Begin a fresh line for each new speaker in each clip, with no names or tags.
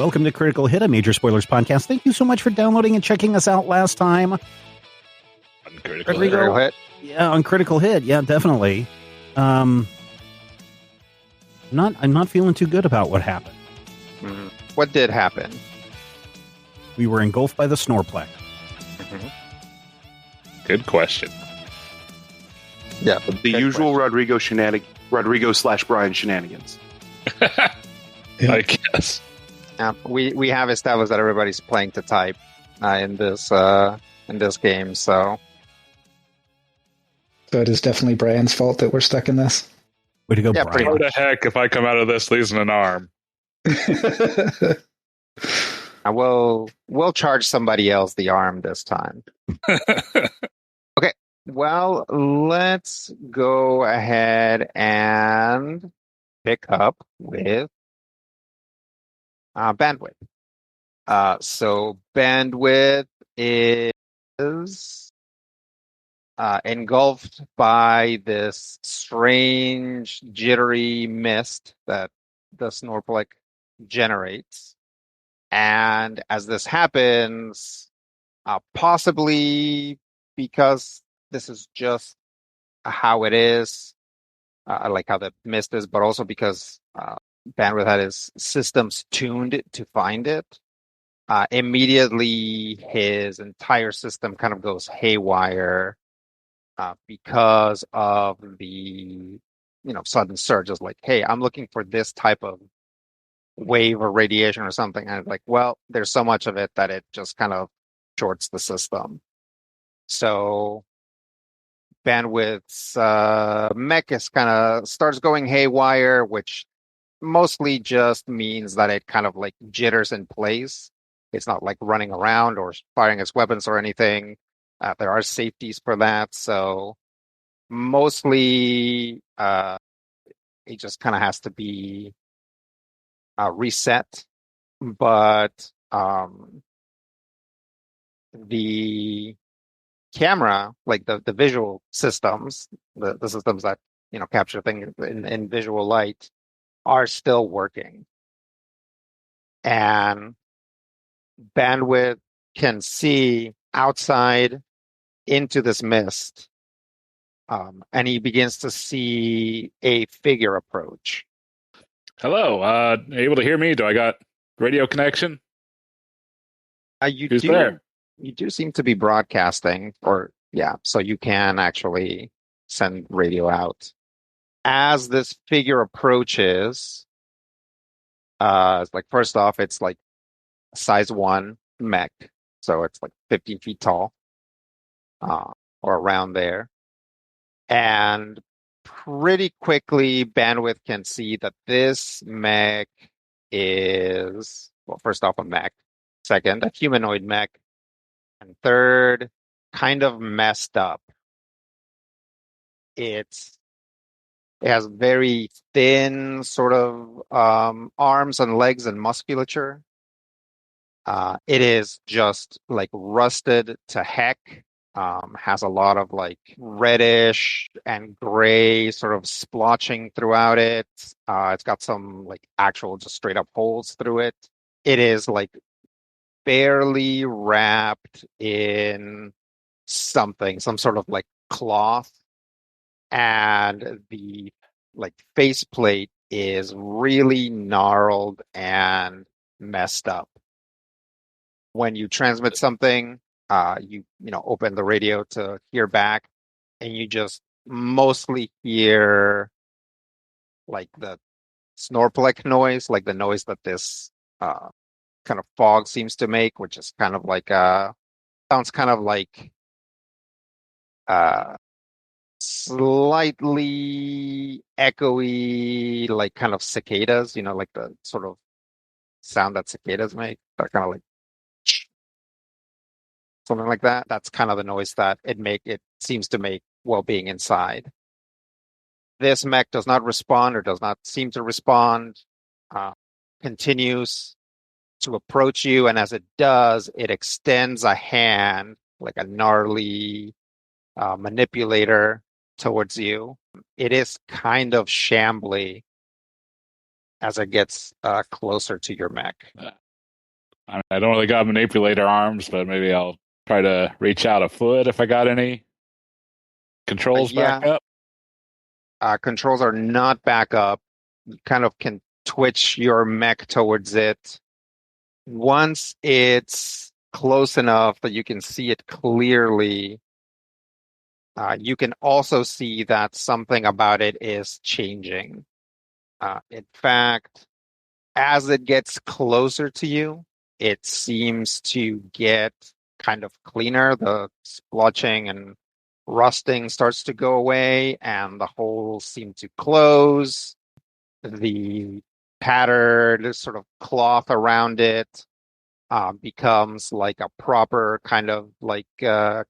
Welcome to Critical Hit, a Major Spoilers podcast. Thank you so much for downloading and checking us out last time.
On Critical Hit.
Yeah, on Critical Hit. Yeah, definitely. I'm not feeling too good about what happened.
What did happen?
We were engulfed by the Snorplek.
Mm-hmm. Good question.
Yeah,
the usual question. Rodrigo/Brian shenanigans.
I guess.
We have established that everybody's playing to type in this game, so
it is definitely Brian's fault that we're stuck in this.
Way to go, Brian.
How the heck if I come out of this losing an arm?
We'll charge somebody else the arm this time. Okay, well, let's go ahead and pick up with bandwidth. So bandwidth is engulfed by this strange jittery mist that the Snorplek generates. And as this happens, possibly because this is just how it is, like how the mist is, but also because bandwidth had his systems tuned to find it, immediately his entire system kind of goes haywire because of the sudden surge. It's like, hey, I'm looking for this type of wave or radiation or something, and it's like, well, there's so much of it that it just kind of shorts the system. So bandwidth's mech is kind of starts going haywire, which mostly just means that it kind of like jitters in place. It's not like running around or firing its weapons or anything. There are safeties for that, so mostly it just kind of has to be reset. But the camera, like the visual systems, the systems that capture things in visual light, are still working, and bandwidth can see outside into this mist, and he begins to see a figure approach.
Hello, able to hear me? Do I got radio connection? Who's there?
You do seem to be broadcasting, so you can actually send radio out. As this figure approaches, it's like, first off, it's like size 1 mech, so it's like 50 feet tall, or around there. And pretty quickly, bandwidth can see that this mech is, well, first off, a mech, second, a humanoid mech, and third, kind of messed up. It has very thin sort of arms and legs and musculature. It is just like rusted to heck. Has a lot of like reddish and gray sort of splotching throughout it. It's got some like actual just straight up holes through it. It is like barely wrapped in something, some sort of like cloth. And the like faceplate is really gnarled and messed up. When you transmit something, you open the radio to hear back, and you just mostly hear like the Snorplek noise, like the noise that this kind of fog seems to make, which is kind of like sounds kind of like slightly echoey, like kind of cicadas, like the sort of sound that cicadas make. They're kind of like something like that. That's kind of the noise that it seems to make while being inside. This mech does not respond, or does not seem to respond. Continues to approach you, and as it does, it extends a hand, like a gnarly manipulator, towards you. It is kind of shambly as it gets closer to your mech.
I don't really got manipulator arms, but maybe I'll try to reach out a foot if I got any controls back
Yeah,
up.
controls are not back up. You kind of can twitch your mech towards it. Once it's close enough that you can see it clearly, you can also see that something about it is changing. In fact, as it gets closer to you, it seems to get kind of cleaner. The splotching and rusting starts to go away, and the holes seem to close. The patterned sort of cloth around it becomes like a proper kind of like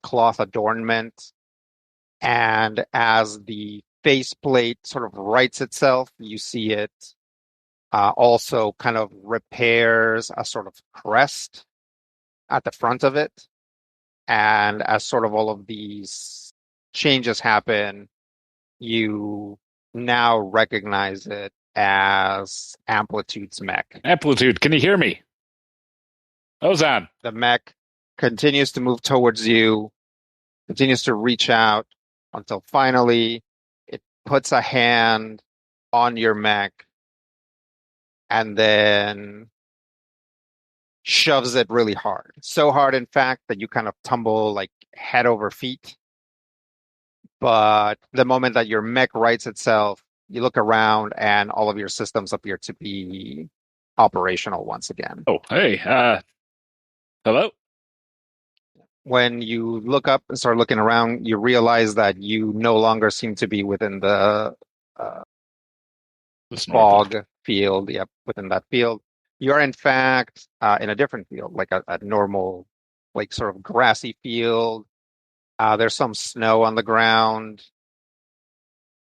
cloth adornment. And as the faceplate sort of rights itself, you see it also kind of repairs a sort of crest at the front of it. And as sort of all of these changes happen, you now recognize it as Amplitude's mech.
Amplitude, can you hear me? Ozan.
The mech continues to move towards you, continues to reach out until finally it puts a hand on your mech and then shoves it really hard. So hard, in fact, that you kind of tumble like head over feet. But the moment that your mech rights itself, you look around and all of your systems appear to be operational once again.
Oh, hey. Hello?
When you look up and start looking around, you realize that you no longer seem to be within the fog field. Yep, within that field. You're in fact in a different field, like a normal, like sort of grassy field. There's some snow on the ground,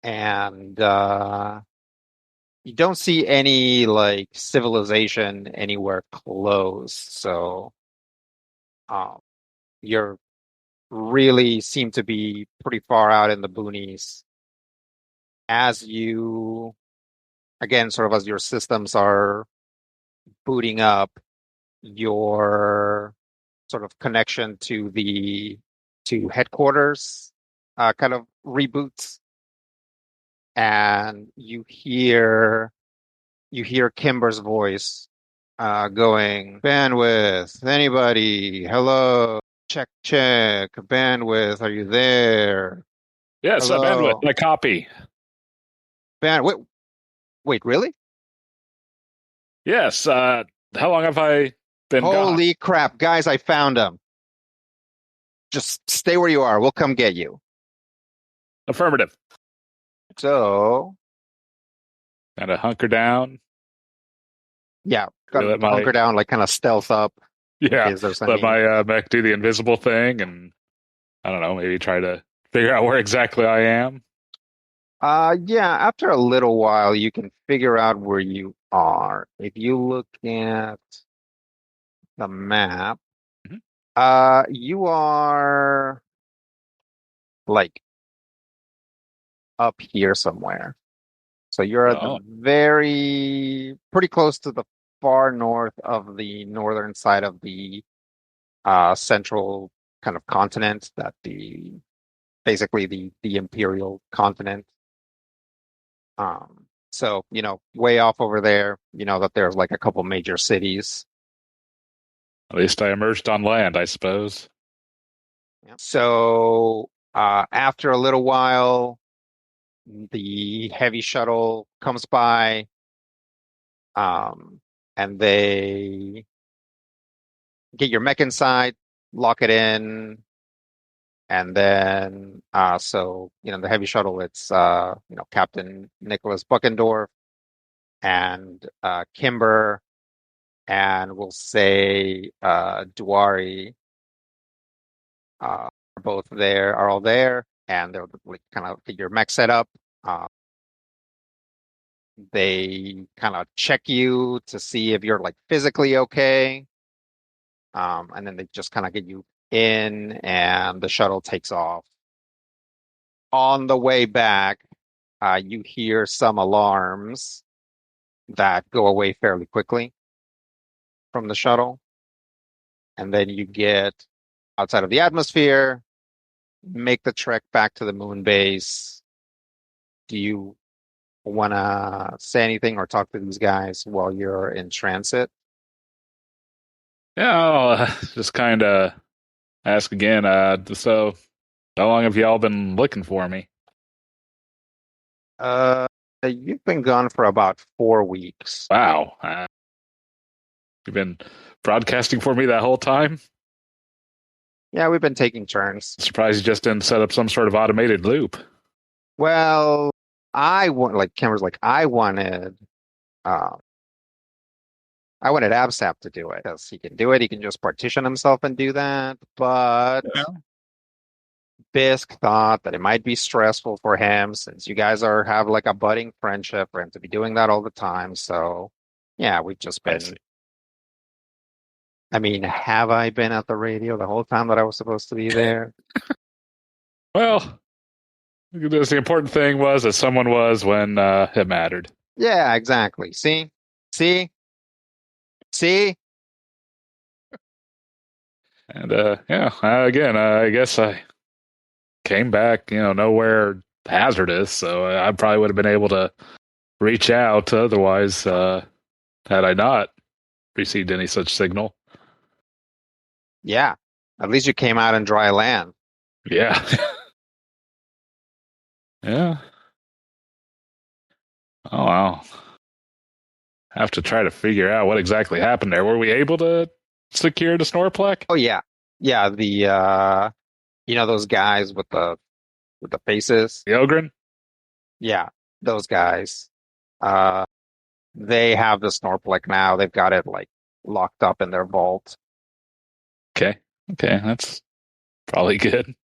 and you don't see any like civilization anywhere close. So you're really seem to be pretty far out in the boonies. As you, again, sort of as your systems are booting up, your sort of connection to headquarters kind of reboots, and you hear Kimber's voice going, bandwidth, anybody, hello, check, bandwidth, are you there?
Yes,
Hello.
bandwidth, I copy.
Wait, really?
Yes, how long have I been gone?
Holy crap, guys, I found him. Just stay where you are. We'll come get you.
Affirmative.
So,
Kind of hunker down.
yeah, gotta hunker down, like kind of stealth up.
Yeah, let my mech do the invisible thing, and I don't know, maybe try to figure out where exactly I am.
Yeah, after a little while, you can figure out where you are. If you look at the map, you are like up here somewhere. So you're at the pretty close to the far north of the northern side of the central kind of continent, that basically the imperial continent. So, way off over there, that there's like a couple major cities.
At least I emerged on land, I suppose.
Yeah. So, after a little while, the heavy shuttle comes by, and they get your mech inside, lock it in, and then the heavy shuttle, it's Captain Nicholas Buckendorf and Kimber, and we'll say Duari are all there, and they're like kind of get your mech set up. They kind of check you to see if you're like physically okay, and then they just kind of get you in, and the shuttle takes off. On the way back, you hear some alarms that go away fairly quickly from the shuttle. and then you get outside of the atmosphere, make the trek back to the moon base. Do you want to say anything or talk to these guys while you're in transit?
Yeah, I'll just kind of ask again. So, how long have y'all been looking for me?
You've been gone for about 4 weeks.
Wow. You've been broadcasting for me that whole time?
Yeah, we've been taking turns.
Surprised you just didn't set up some sort of automated loop.
Well, Cameron's like, uh, I wanted ABSAP to do it because he can do it. He can just partition himself and do that. But
Yeah.
Bisk thought that it might be stressful for him since you guys have like a budding friendship for him to be doing that all the time. So yeah, we've just
I
been.
see.
I mean, have I been at the radio the whole time that I was supposed to be there?
Well, the important thing was that someone was when it mattered.
Yeah, exactly. See? See? See?
And again, I guess I came back, nowhere hazardous, so I probably would have been able to reach out otherwise, had I not received any such signal.
Yeah. At least you came out in dry land.
Yeah. Yeah. Oh, wow. Have to try to figure out what exactly happened there. Were we able to secure the Snorplek?
Oh yeah. Yeah, those guys with the faces.
The Ogren?
Yeah, those guys. They have the Snorplek now. They've got it like locked up in their vault.
Okay, that's probably good.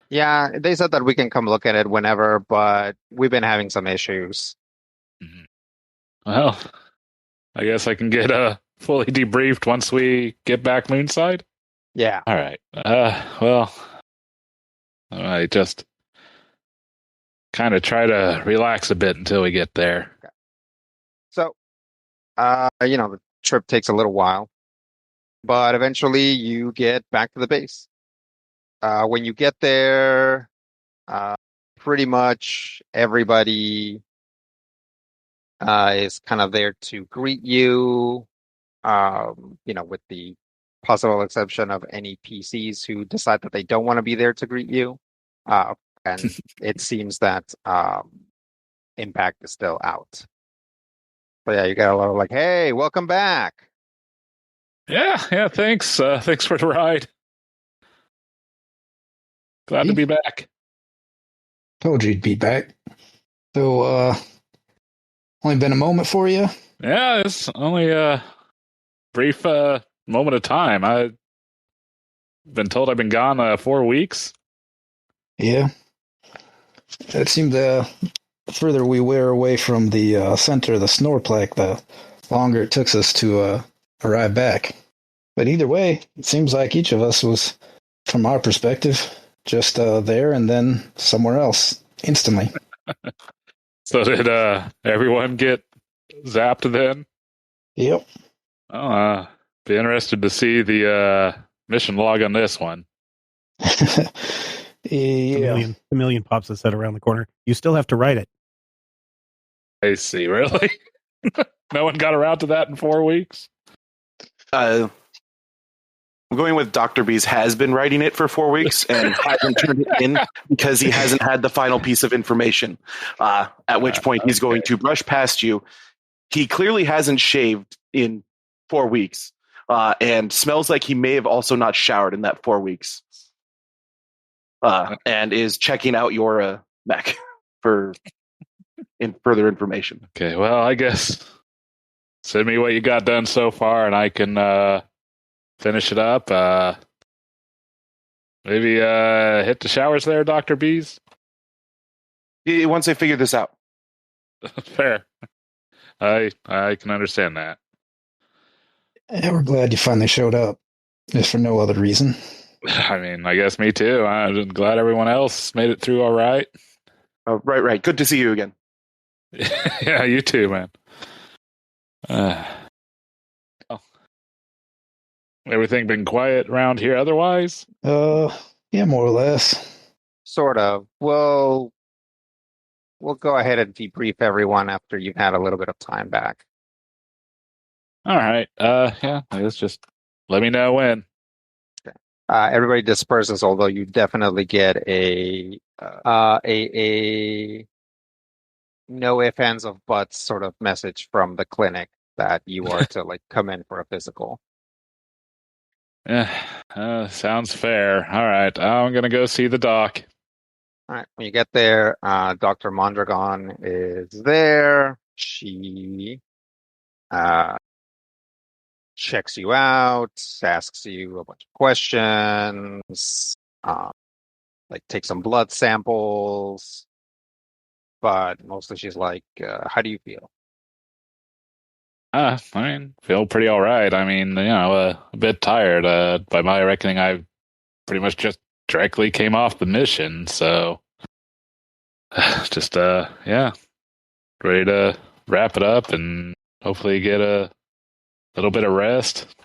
Yeah, they said that we can come look at it whenever, but we've been having some issues.
Mm-hmm. Well, I guess I can get fully debriefed once we get back moonside.
Yeah.
All right. Well, I might just kind of try to relax a bit until we get there.
Okay. So, the trip takes a little while, but eventually you get back to the base. When you get there, pretty much everybody is kind of there to greet you, with the possible exception of any PCs who decide that they don't want to be there to greet you. And it seems that Impact is still out. But yeah, you got a lot of like, hey, welcome back.
Yeah, thanks. Thanks for the ride. Glad to be back.
Told you you'd be back. So, only been a moment for you?
Yeah, it's only a brief moment of time. I've been told I've been gone 4 weeks.
Yeah. It seemed the further we were away from the center of the Snorplek, the longer it took us to arrive back. But either way, it seems like each of us was, from our perspective, just there and then somewhere else instantly.
So did everyone get zapped then?
Yep.
Oh, be interested to see the mission log on this one.
Yeah.
Chameleon pops its head around the corner. You still have to write it.
I see. Really? No one got around to that in 4 weeks?
I'm going with Dr. Bees has been writing it for 4 weeks and hasn't turned it in because he hasn't had the final piece of information. At which point he's going to brush past you. He clearly hasn't shaved in 4 weeks and smells like he may have also not showered in that 4 weeks. And is checking out your mech for further information.
Okay, well, I guess send me what you got done so far and I can finish it up. Maybe hit the showers there, Dr. Bees?
Once I figure this out.
Fair. I can understand that.
Yeah, we're glad you finally showed up, if for no other reason.
I mean, I guess me too. I'm glad everyone else made it through all right.
Oh, right. Good to see you again.
Yeah, you too, man. Everything been quiet around here otherwise?
Yeah, more or less.
Sort of. We'll go ahead and debrief everyone after you've had a little bit of time back.
All right. Yeah, I guess just let me know when.
Everybody disperses, although you definitely get a no ifs, ands, of buts sort of message from the clinic that you are to like come in for a physical.
Sounds fair. All right. I'm going to go see the doc.
All right. When you get there, Dr. Mondragon is there. She checks you out, asks you a bunch of questions, like take some blood samples, but mostly she's like, how do you feel?
I mean, feel pretty all right. I mean, a bit tired. By my reckoning, I pretty much just directly came off the mission, so just yeah, ready to wrap it up and hopefully get a little bit of rest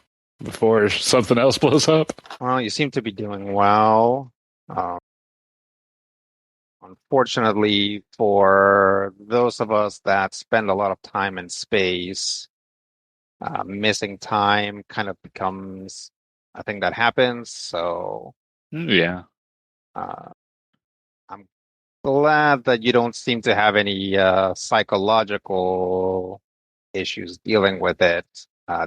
before something else blows up.
Well, you seem to be doing well. Unfortunately, for those of us that spend a lot of time in space, missing time kind of becomes a thing that happens. So
Yeah.
I'm glad that you don't seem to have any psychological issues dealing with it.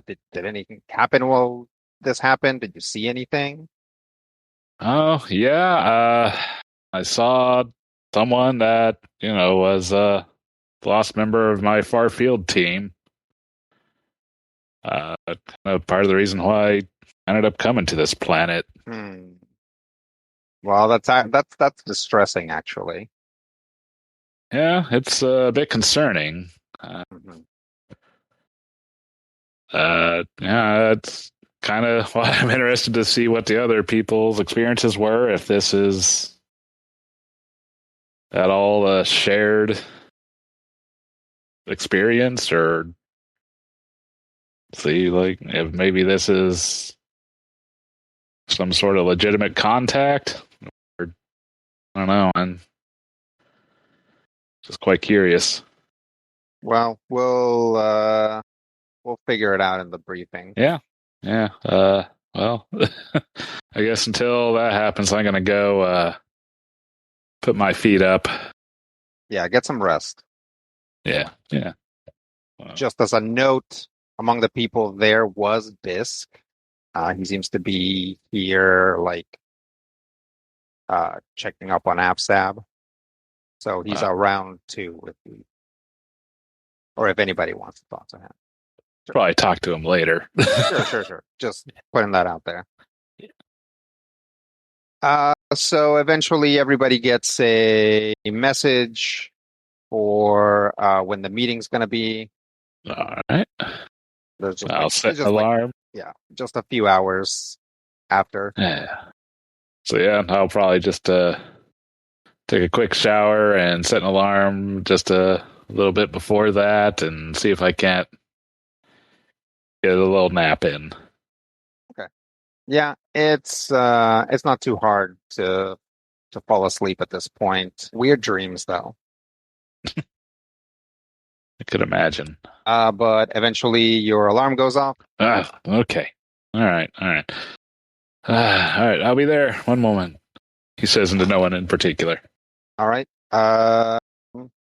Did anything happen while this happened? Did you see anything?
Oh, yeah. I saw someone that, was a lost member of my far field team. Part of the reason why I ended up coming to this planet.
Well, that's distressing, actually.
Yeah, it's a bit concerning. Yeah, it's kind of why I'm interested to see what the other people's experiences were, if this is at all a shared experience, or see, like, if maybe this is some sort of legitimate contact, or I don't know. I'm just quite curious.
Well, we'll figure it out in the briefing.
Yeah. Well, I guess until that happens, I'm gonna go put my feet up.
Yeah, get some rest.
Yeah.
Just as a note, among the people there was Bisk. He seems to be here, like, checking up on Absab. So he's around too with you. Or if anybody wants to talk to him.
Sure. Probably talk to him later.
Sure. Just putting that out there. So eventually everybody gets a message for when the meeting's going to be.
All right. I'll set an alarm.
Just a few hours after.
Yeah. So yeah, I'll probably just take a quick shower and set an alarm just a little bit before that, and see if I can't get a little nap in.
Okay. Yeah, it's not too hard to fall asleep at this point. Weird dreams, though.
I could imagine.
But eventually your alarm goes off.
Okay. All right. All right. I'll be there. One moment. He says to no one in particular.
All right.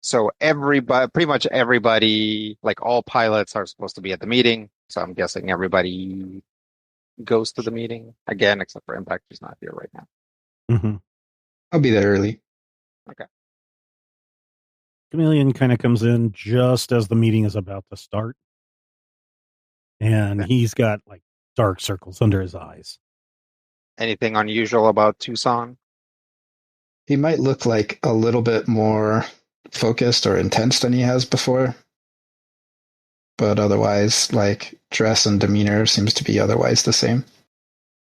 So pretty much everybody, like all pilots, are supposed to be at the meeting. So I'm guessing everybody goes to the meeting again, except for Impact, who's not here right now.
Mm-hmm.
I'll be there early.
Okay.
Chameleon kind of comes in just as the meeting is about to start. And he's got like dark circles under his eyes.
Anything unusual about Tucson?
He might look like a little bit more focused or intense than he has before. But otherwise, like, dress and demeanor seems to be otherwise the same.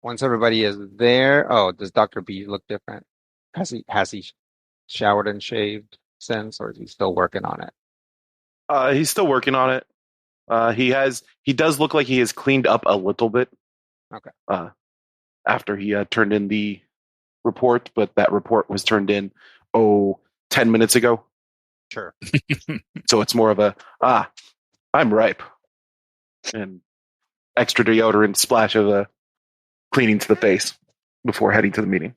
Once everybody is there, does Dr. B look different? Has he showered and shaved since, or is he still working on it?
He's still working on it. He does look like he has cleaned up a little bit.
Okay.
After he turned in the report, but that report was turned in 10 minutes ago.
Sure.
So it's more of a I'm ripe, and extra deodorant splash of cleaning to the face before heading to the meeting.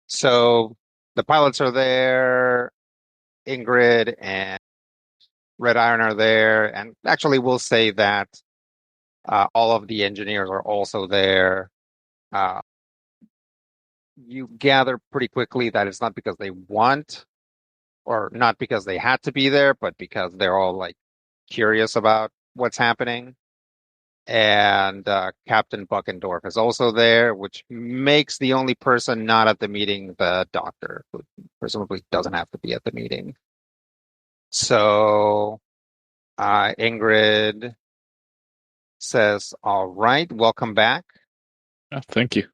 So the pilots are there, Ingrid and Red Iron are there, and actually we'll say that all of the engineers are also there. You gather pretty quickly that it's not because they want or not because they had to be there, but because they're all like curious about what's happening. And Captain Buckendorf is also there, which makes the only person not at the meeting the doctor, who presumably doesn't have to be at the meeting. So Ingrid says, "All right, welcome back."
Oh, thank you.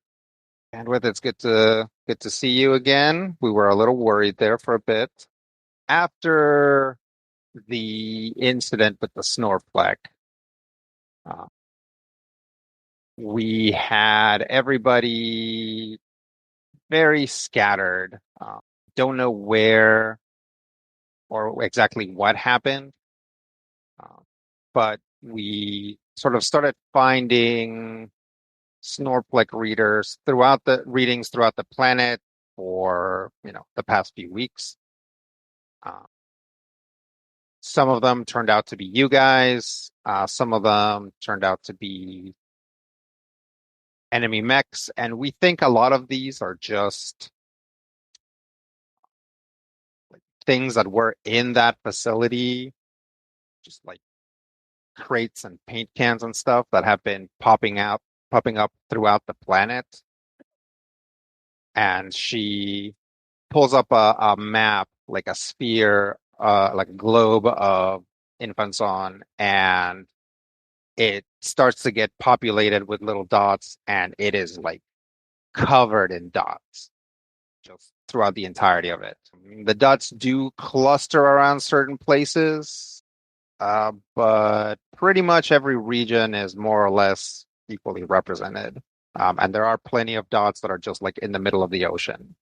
And with it's good to see you again. We were a little worried there for a bit. After the incident with the Snorplek, we had everybody very scattered. Don't know where or exactly what happened, but we sort of started finding Snorplek readings throughout the planet for the past few weeks. Some of them turned out to be you guys. Some of them turned out to be enemy mechs, and we think a lot of these are just like things that were in that facility, just like crates and paint cans and stuff that have been popping up throughout the planet. And she pulls up a map, like a sphere, like a globe of Infanzon, and it starts to get populated with little dots, and it is like covered in dots just throughout the entirety of it. The dots do cluster around certain places, but pretty much every region is more or less equally represented. And there are plenty of dots that are just like in the middle of the ocean.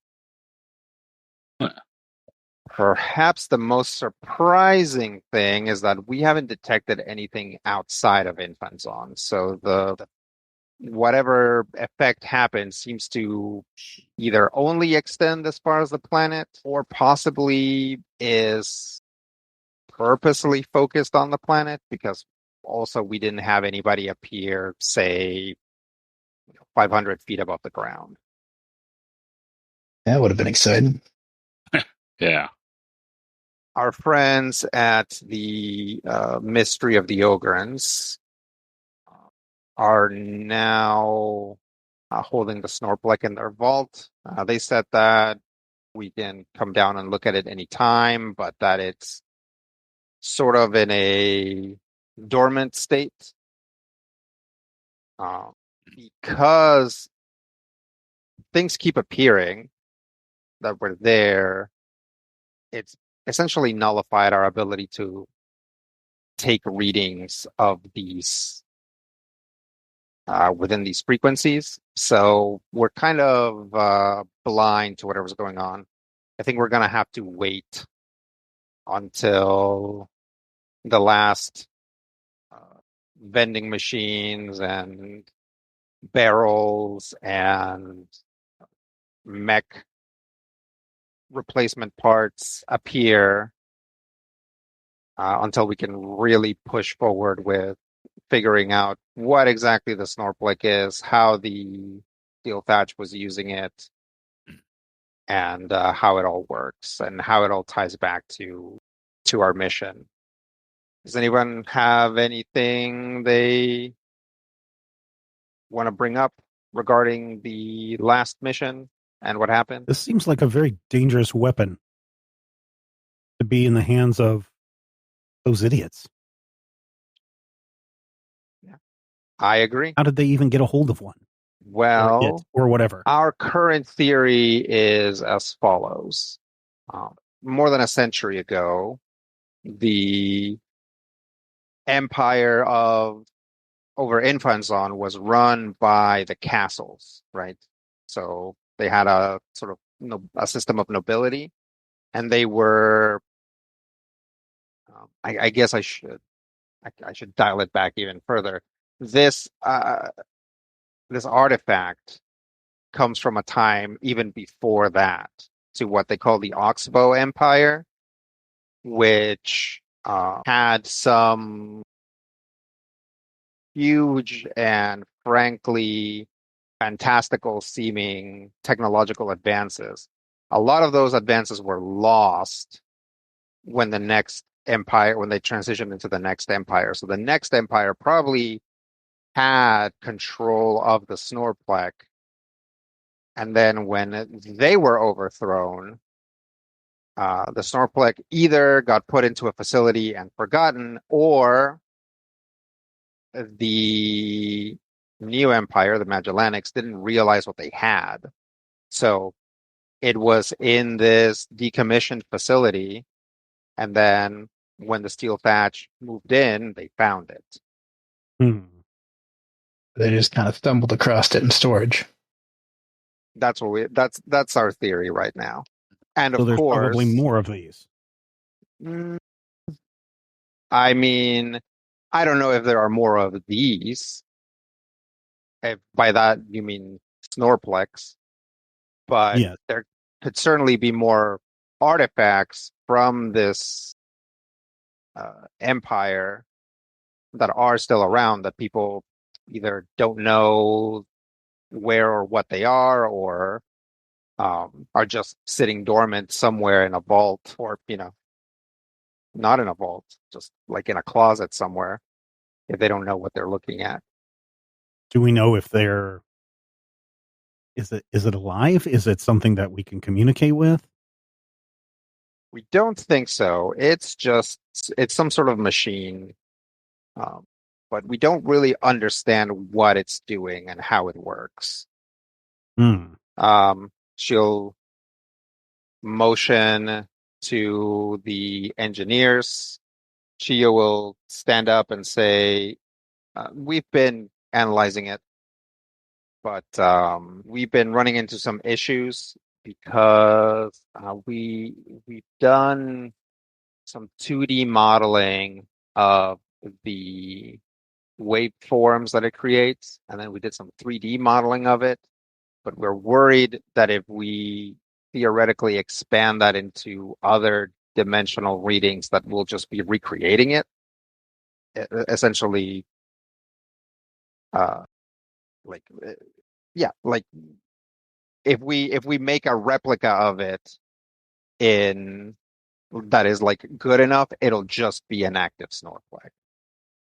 Perhaps the most surprising thing is that we haven't detected anything outside of Infanzon. So the whatever effect happens seems to either only extend as far as the planet or possibly is purposely focused on the planet, because also we didn't have anybody appear, say, 500 feet above the ground.
That would have been exciting.
Yeah.
Our friends at the Mystery of the Ogrins are now holding the Snorplek in their vault. They said that we can come down and look at it anytime, but that it's sort of in a dormant state. Because things keep appearing that were there, it's essentially nullified our ability to take readings of these within these frequencies. So we're kind of blind to whatever's going on. I think we're going to have to wait until the last vending machines and barrels and mech replacement parts appear until we can really push forward with figuring out what exactly the Snorplek is, how the Steel Thatch was using it, and how it all works and how it all ties back to our mission. Does anyone have anything they want to bring up regarding the last mission and what happened?
This seems like a very dangerous weapon to be in the hands of those idiots.
Yeah, I agree.
How did they even get a hold of one?
Well,
or whatever.
Our current theory is as follows. More than a century ago, the empire of over Infanzon was run by the castles, right? So they had a sort of a system of nobility, and they were. I guess I should dial it back even further. This this artifact comes from a time even before that, to what they call the Oxbow Empire, which had some huge and frankly fantastical seeming technological advances. A lot of those advances were lost when the next empire, when they transitioned into the next empire. So the next empire probably had control of the Snorplek. And then when they were overthrown, the Snorplek either got put into a facility and forgotten, or the New Empire, the Magellanics, didn't realize what they had. So it was in this decommissioned facility, and then when the steel thatch moved in, they found it.
They just kind of stumbled across it in storage.
That's that's our theory right now. And
So
of
there's
course,
probably more of these.
I mean, I don't know if there are more of these. If by that you mean Snorplex, but
Yeah.
there could certainly be more artifacts from this empire that are still around that people either don't know where or what they are, or are just sitting dormant somewhere in a vault, or not in a vault, just like in a closet somewhere, if they don't know what they're looking at.
Do we know if they're? Is it alive? Is it something that we can communicate with?
We don't think so. It's some sort of machine, but we don't really understand what it's doing and how it works. She'll motion to the engineers. Chia will stand up and say, we've been analyzing it, but we've been running into some issues because we've done some 2D modeling of the waveforms that it creates, and then we did some 3D modeling of it. But we're worried that if we theoretically expand that into other dimensional readings, that we'll just be recreating it. Essentially, like if we make a replica of it in that is like good enough, it'll just be an active Snorplek.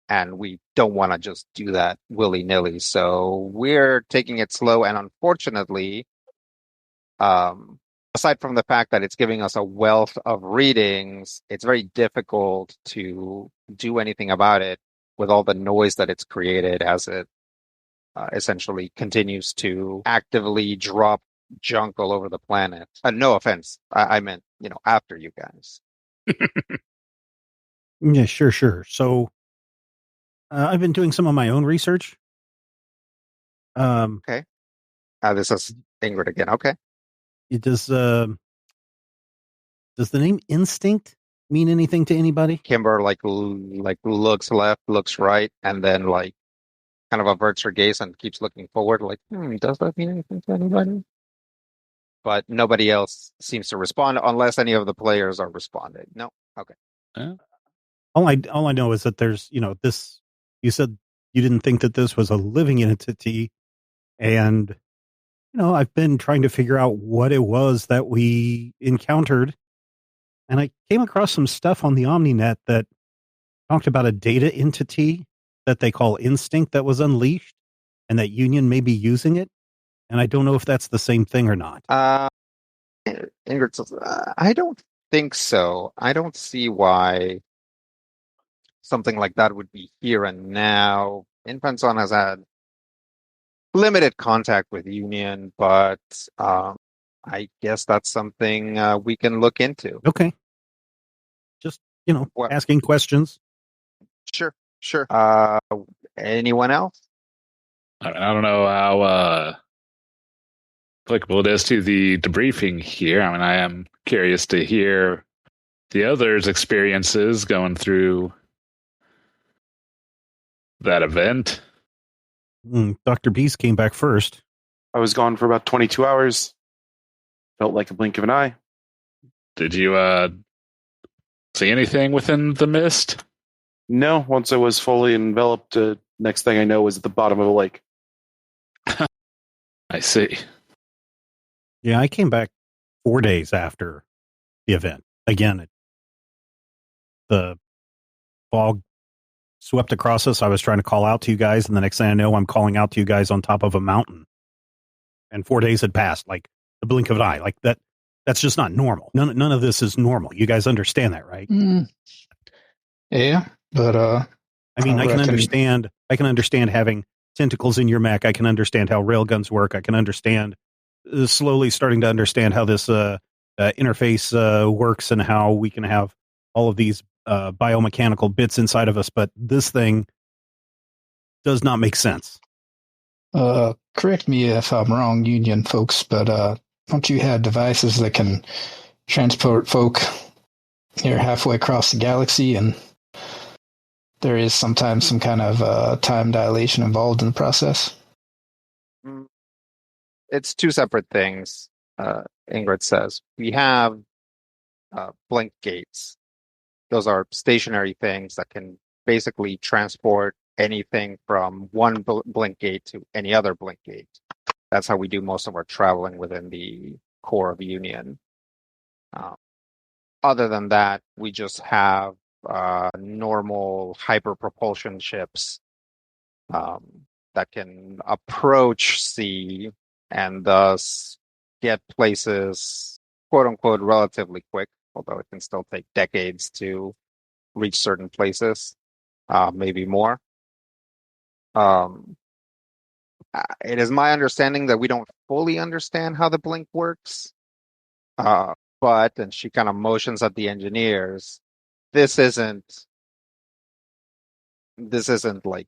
And we don't want to just do that willy-nilly. So we're taking it slow. And unfortunately, aside from the fact that it's giving us a wealth of readings, it's very difficult to do anything about it with all the noise that it's created as it essentially continues to actively drop junk all over the planet. No offense. I meant, after you guys.
Yeah, sure. So I've been doing some of my own research.
Okay. This is Ingrid again. Okay.
Does the name Instinct mean anything to anybody?
Kimber looks left, looks right, and then kind of averts her gaze and keeps looking forward. Does that mean anything to anybody? But nobody else seems to respond unless any of the players are responding. No. Okay.
All I know is that there's this. You said you didn't think that this was a living entity, and I've been trying to figure out what it was that we encountered, and I came across some stuff on the OmniNet that talked about a data entity that they call Instinct that was unleashed, and that Union may be using it, and I don't know if that's the same thing or not.
Ingrid says, I don't think so. I don't see why something like that would be here and now. Infanzon has had limited contact with Union, but I guess that's something we can look into.
Okay. Just, asking questions.
Sure. Anyone else?
I mean, I don't know how applicable it is to the debriefing here. I mean, I am curious to hear the others' experiences going through that event.
Dr. Beast came back first.
I was gone for about 22 hours. Felt like a blink of an eye.
Did you see anything within the mist?
No, once I was fully enveloped, next thing I know was at the bottom of a lake.
I see.
Yeah, I came back 4 days after the event. Again, the fog swept across us. I was trying to call out to you guys, and the next thing I know, I'm calling out to you guys on top of a mountain. And 4 days had passed, like the blink of an eye. Like that. That's just not normal. None of this is normal. You guys understand that, right?
Yeah, but
I mean, I can understand. I can understand having tentacles in your mech. I can understand how railguns work. I can understand slowly starting to understand how this interface works and how we can have all of these biomechanical bits inside of us. But this thing does not make sense.
Correct me if I'm wrong, Union folks, but don't you have devices that can transport folk here halfway across the galaxy, and there is sometimes some kind of time dilation involved in the process?
It's two separate things, Ingrid says. We have blink gates. Those are stationary things that can basically transport anything from one blink gate to any other blink gate. That's how we do most of our traveling within the core of Union. Other than that, we just have normal hyperpropulsion ships that can approach C and thus get places, quote unquote, relatively quick, although it can still take decades to reach certain places, maybe more. It is my understanding that we don't fully understand how the blink works. But, and she kind of motions at the engineers, this isn't like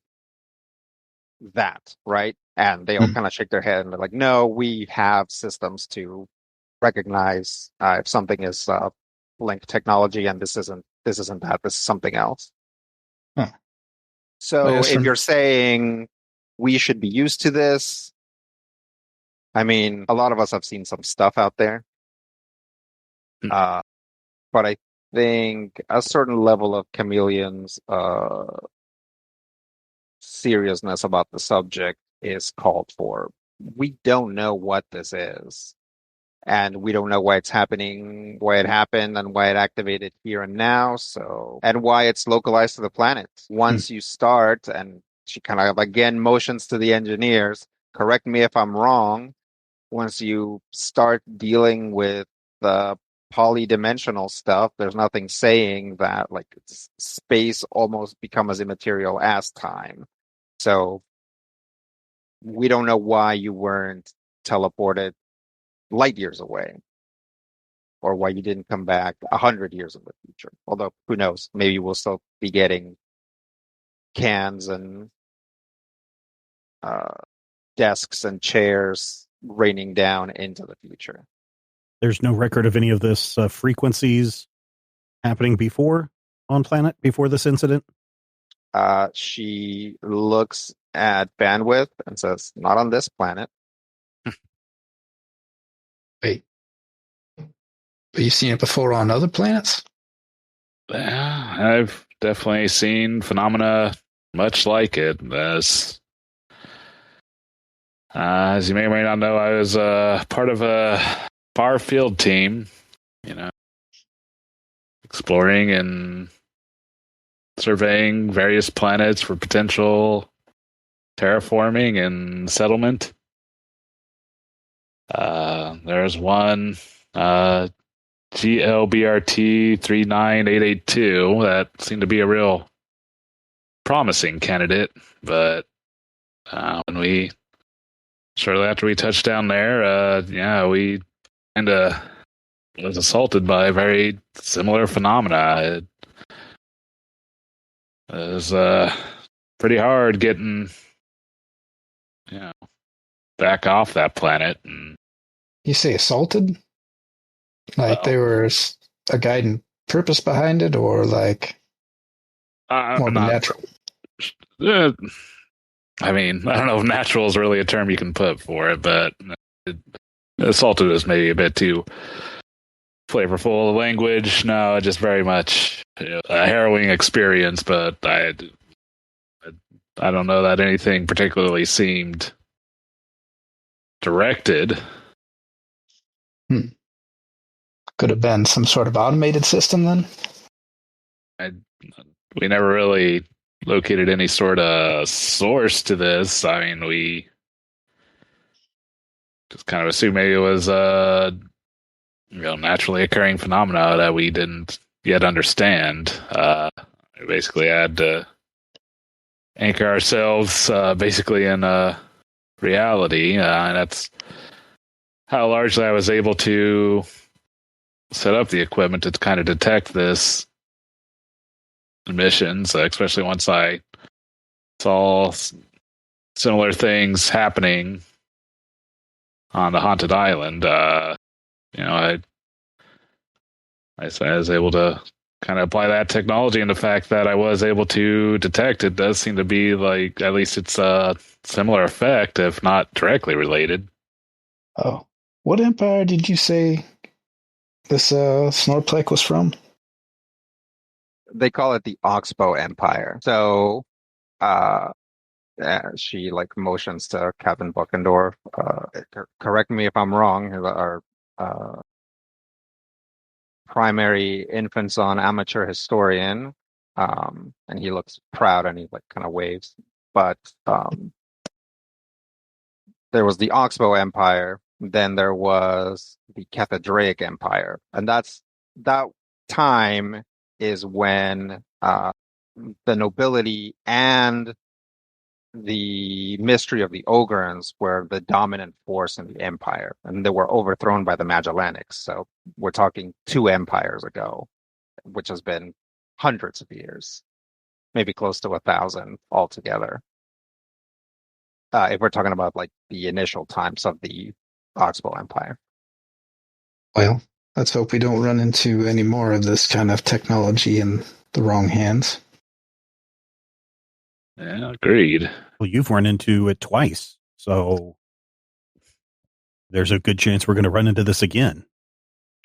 that, right? And they all kind of shake their head and they're like, no, we have systems to recognize if something is blink technology, and this isn't that, this is something else.
Huh.
So if you're saying we should be used to this, I mean, a lot of us have seen some stuff out there. But I think a certain level of Chameleon's seriousness about the subject is called for. We don't know what this is, and we don't know why it's happening, why it happened, and why it activated here and now. So, and why it's localized to the planet. Once you start, and she kind of again motions to the engineers, correct me if I'm wrong. Once you start dealing with the polydimensional stuff, there's nothing saying that like space almost becomes as immaterial as time. So we don't know why you weren't teleported light years away, or why you didn't come back 100 years in the future. Although who knows, maybe we'll still be getting cans and desks and chairs raining down into the future.
There's no record of any of this frequencies happening before on planet, before this incident?
She looks at bandwidth and says, not on this planet.
Wait. But you've seen it before on other planets?
Yeah, I've definitely seen phenomena much like it. As you may or may not know, I was part of a far field team, exploring and surveying various planets for potential terraforming and settlement. There's one GLBRT 39882 that seemed to be a real promising candidate, but shortly after we touched down there, we kind of was assaulted by a very similar phenomena. It was pretty hard getting, back off that planet. And
You say assaulted? Like
well,
there was a guiding purpose behind it, or like more
I'm
of a
not.
natural?
I mean, I don't know if natural is really a term you can put for it, but assaulted is maybe a bit too flavorful language. No, just very much a harrowing experience, but I don't know that anything particularly seemed directed.
Could have been some sort of automated system then?
We never really located any sort of source to this. I mean, we just kind of assumed maybe it was naturally occurring phenomena that we didn't yet understand. We basically had to anchor ourselves basically in reality, and that's how largely I was able to set up the equipment to kind of detect this emissions, especially once I saw similar things happening on the haunted island. I was able to kind of apply that technology, and the fact that I was able to detect it does seem to be like, at least it's a similar effect, if not directly related.
Oh. What empire did you say this Snorplek was from?
They call it the Oxbow Empire. So she like motions to Captain Buckendorf. Correct me if I'm wrong. Our primary infants on amateur historian, and he looks proud and he like kind of waves. But there was the Oxbow Empire, then there was the Cathedraic Empire, and that time is when the nobility and the mystery of the Ogrons were the dominant force in the empire, and they were overthrown by the Magellanics. So we're talking 2 empires ago, which has been hundreds of years, maybe close to 1,000 altogether. If we're talking about like the initial times of the Oxbow Empire.
Well, let's hope we don't run into any more of this kind of technology in the wrong hands.
Yeah, agreed.
Well, you've run into it twice, so there's a good chance we're going to run into this again.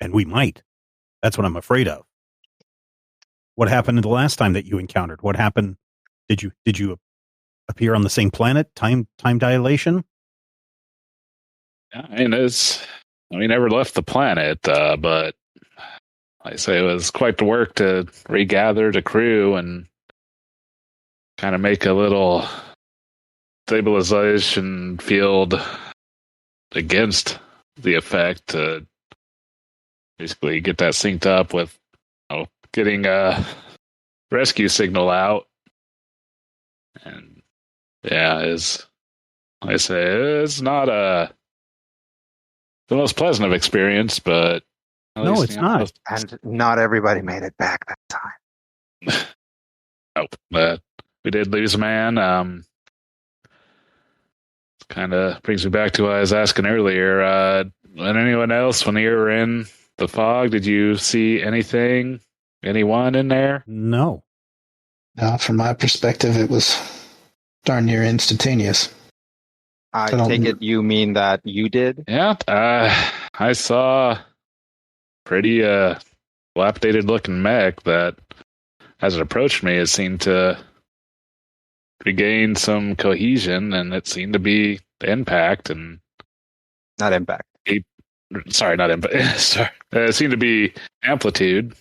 And we might. That's what I'm afraid of. What happened the last time that you encountered? What happened? Did you appear on the same planet? Time dilation?
Yeah, we never left the planet, but I say it was quite the work to regather the crew and kind of make a little stabilization field against the effect to basically get that synced up with getting a rescue signal out. And yeah, it's not the most pleasant of experience, but
No, it's not.
And not everybody made it back that time.
Nope. But we did lose a man. Kind of brings me back to what I was asking earlier. And anyone else, when you were in the fog, did you see anything? Anyone in there?
No.
From my perspective, it was darn near instantaneous.
I take it you mean that you did?
Yeah. I saw pretty dilapidated looking mech that, as it approached me, it seemed to regain some cohesion, and it seemed to be impact and
not impact.
Sorry, not impact. Sorry, it seemed to be amplitude.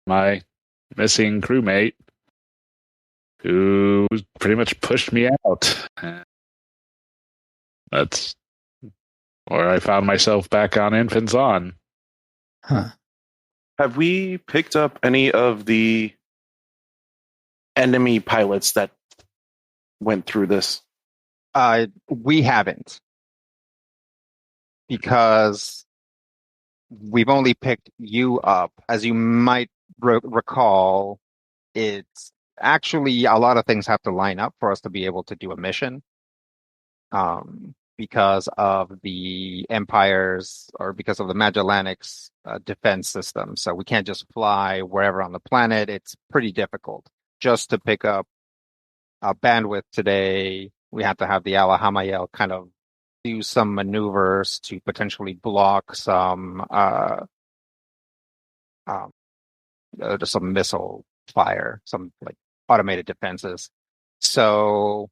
My missing crewmate, who pretty much pushed me out. That's where I found myself back on Infants On.
Huh.
Have we picked up any of the enemy pilots that went through this?
We haven't, because we've only picked you up. As you might recall, it's actually, a lot of things have to line up for us to be able to do a mission. Because of the Empire's or because of the Magellanic's defense system. So we can't just fly wherever on the planet. It's pretty difficult. Just to pick up bandwidth today, we have to have the Alahamayel kind of do some maneuvers to potentially block just some missile fire, some like automated defenses. So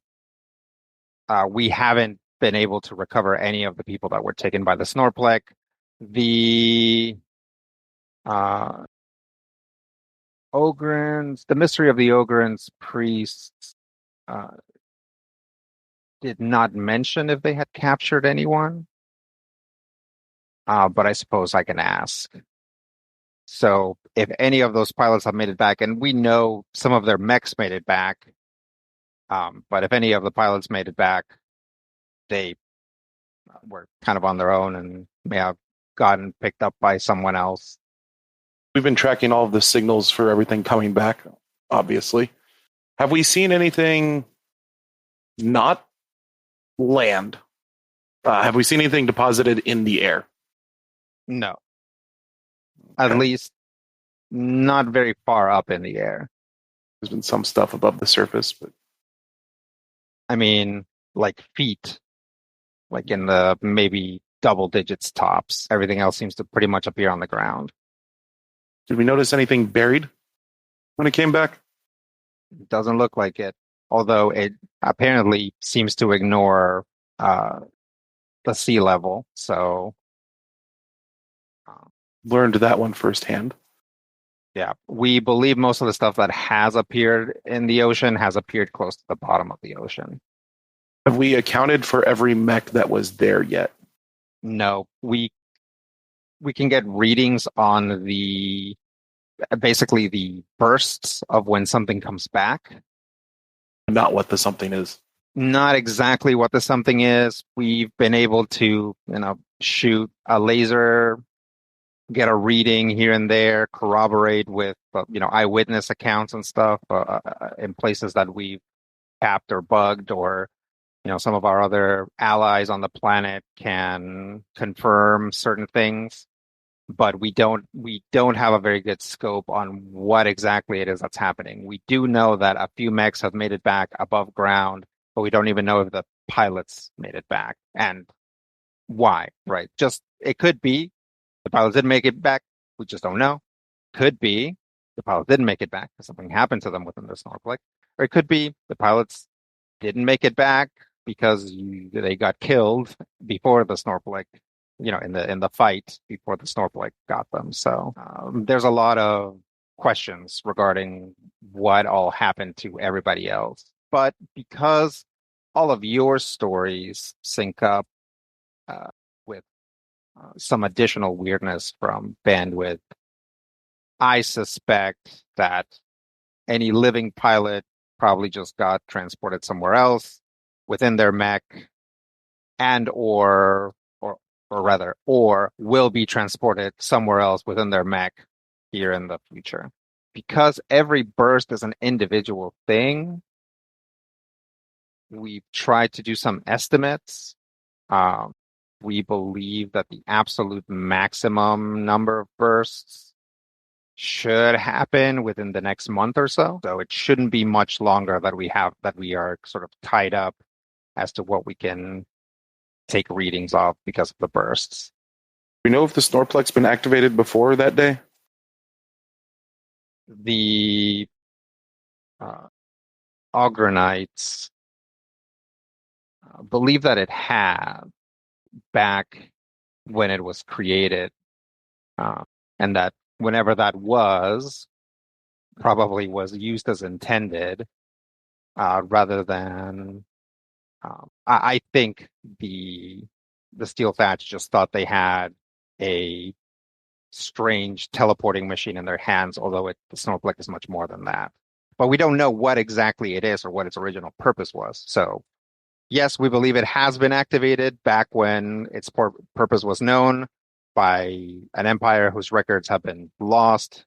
we haven't been able to recover any of the people that were taken by the Snorplek. The Ogrins, the mystery of the Ogrins priests did not mention if they had captured anyone. But I suppose I can ask. So if any of those pilots have made it back, and we know some of their mechs made it back, but if any of the pilots made it back, they were kind of on their own and may have gotten picked up by someone else.
We've been tracking all of the signals for everything coming back, obviously. Have we seen anything not land? Have we seen anything deposited in the air?
No. At least not very far up in the air.
There's been some stuff above the surface, but
I mean, like feet, like in the maybe double digits tops. Everything else seems to pretty much appear on the ground.
did we notice anything buried when it came back?
It doesn't look like it, although it apparently seems to ignore the sea level. So
Learned that one firsthand.
yeah, we believe most of the stuff that has appeared in the ocean has appeared close to the bottom of the ocean.
Have we accounted for every mech that was there yet?
No, we can get readings on the basically the bursts of when something comes back.
Not what the something is.
Not exactly what the something is. We've been able to, shoot a laser, get a reading here and there, corroborate with, eyewitness accounts and stuff in places that we've tapped or bugged, or, some of our other allies on the planet can confirm certain things, but we don't have a very good scope on what exactly it is that's happening. We do know that a few mechs have made it back above ground, but we don't even know if the pilots made it back and why, right? Just, it could be the pilots didn't make it back. We just don't know. Could be the pilots didn't make it back because something happened to them within the Snorplek. Or it could be the pilots didn't make it back because they got killed before the Snorplek, in the fight before the Snorplek got them. So there's a lot of questions regarding what all happened to everybody else. But because all of your stories sync up with some additional weirdness from bandwidth, I suspect that any living pilot probably just got transported somewhere else within their mech, and or will be transported somewhere else within their mech here in the future. Because every burst is an individual thing, we've tried to do some estimates. We believe that the absolute maximum number of bursts should happen within the next month or so. So it shouldn't be much longer that we are sort of tied up as to what we can take readings of because of the bursts.
We know if the Snorplek's been activated before that day?
The Ogranites believe that it had back when it was created, and that whenever that was, probably was used as intended, rather than I think the Steel Thatch just thought they had a strange teleporting machine in their hands, although the Snorplek is much more than that. But we don't know what exactly it is or what its original purpose was. So yes, we believe it has been activated back when its purpose was known by an empire whose records have been lost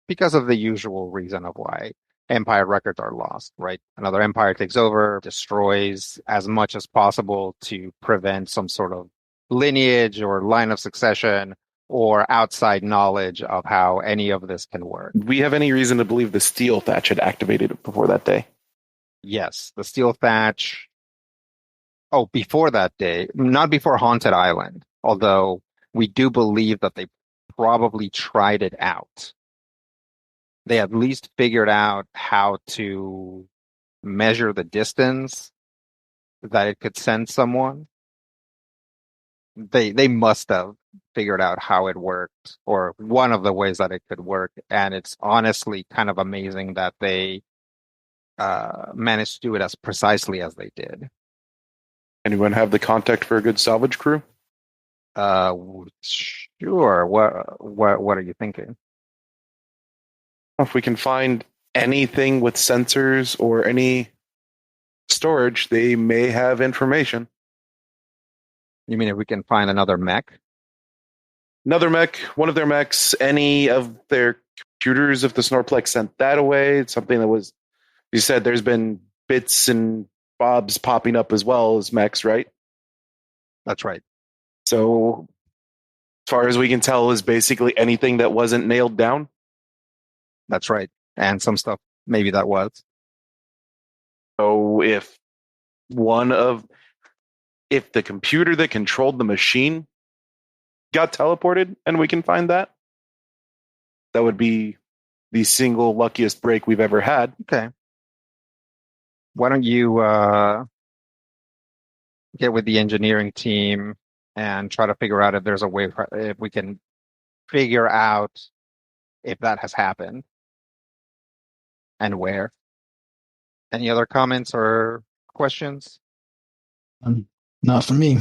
because of the usual reason of why Empire records are lost, right? Another empire takes over, destroys as much as possible to prevent some sort of lineage or line of succession or outside knowledge of how any of this can work.
Do we have any reason to believe the steel thatch had activated before that day?
Yes, the steel thatch. Oh, before that day, not before Haunted Island, although we do believe that they probably tried it out. They at least figured out how to measure the distance that it could send someone. They must have figured out how it worked, or one of the ways that it could work. And it's honestly kind of amazing that they managed to do it as precisely as they did.
Anyone have the contact for a good salvage crew?
Sure. What are you thinking?
If we can find anything with sensors or any storage, they may have information.
You mean if we can find another mech?
Another mech, one of their mechs, any of their computers, if the Snorplek sent that away, it's something that was, you said there's been bits and bobs popping up as well as mechs, right?
That's right.
So, as far as we can tell, is basically anything that wasn't nailed down.
That's right. And some stuff maybe that was.
So if the computer that controlled the machine got teleported and we can find that, that would be the single luckiest break we've ever had.
Okay. Why don't you get with the engineering team and try to figure out if there's a way, if we can figure out if that has happened and where. Any other comments or questions?
Not for me.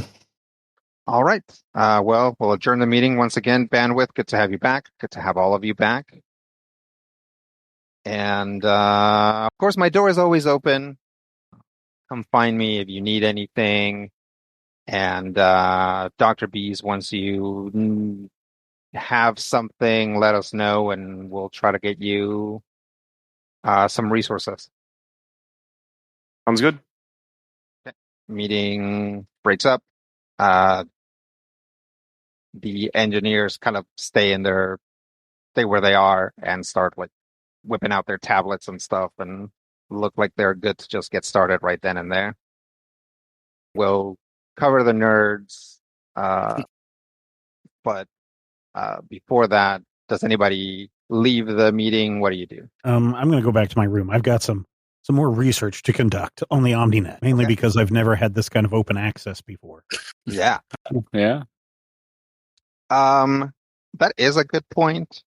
All right. Well, we'll adjourn the meeting once again. Bandwidth, good to have you back. Good to have all of you back. And of course, my door is always open. Come find me if you need anything. And Dr. Bees, once you have something, let us know, and we'll try to get you some resources.
Sounds good.
Okay. Meeting breaks up. The engineers kind of stay where they are and start like whipping out their tablets and stuff and look like they're good to just get started right then and there. We'll cover the nerds, but before that, does anybody leave the meeting? What do you do?
I'm going to go back to my room. I've got some more research to conduct on the OmniNet, mainly because I've never had this kind of open access before.
Yeah.
Yeah.
That is a good point.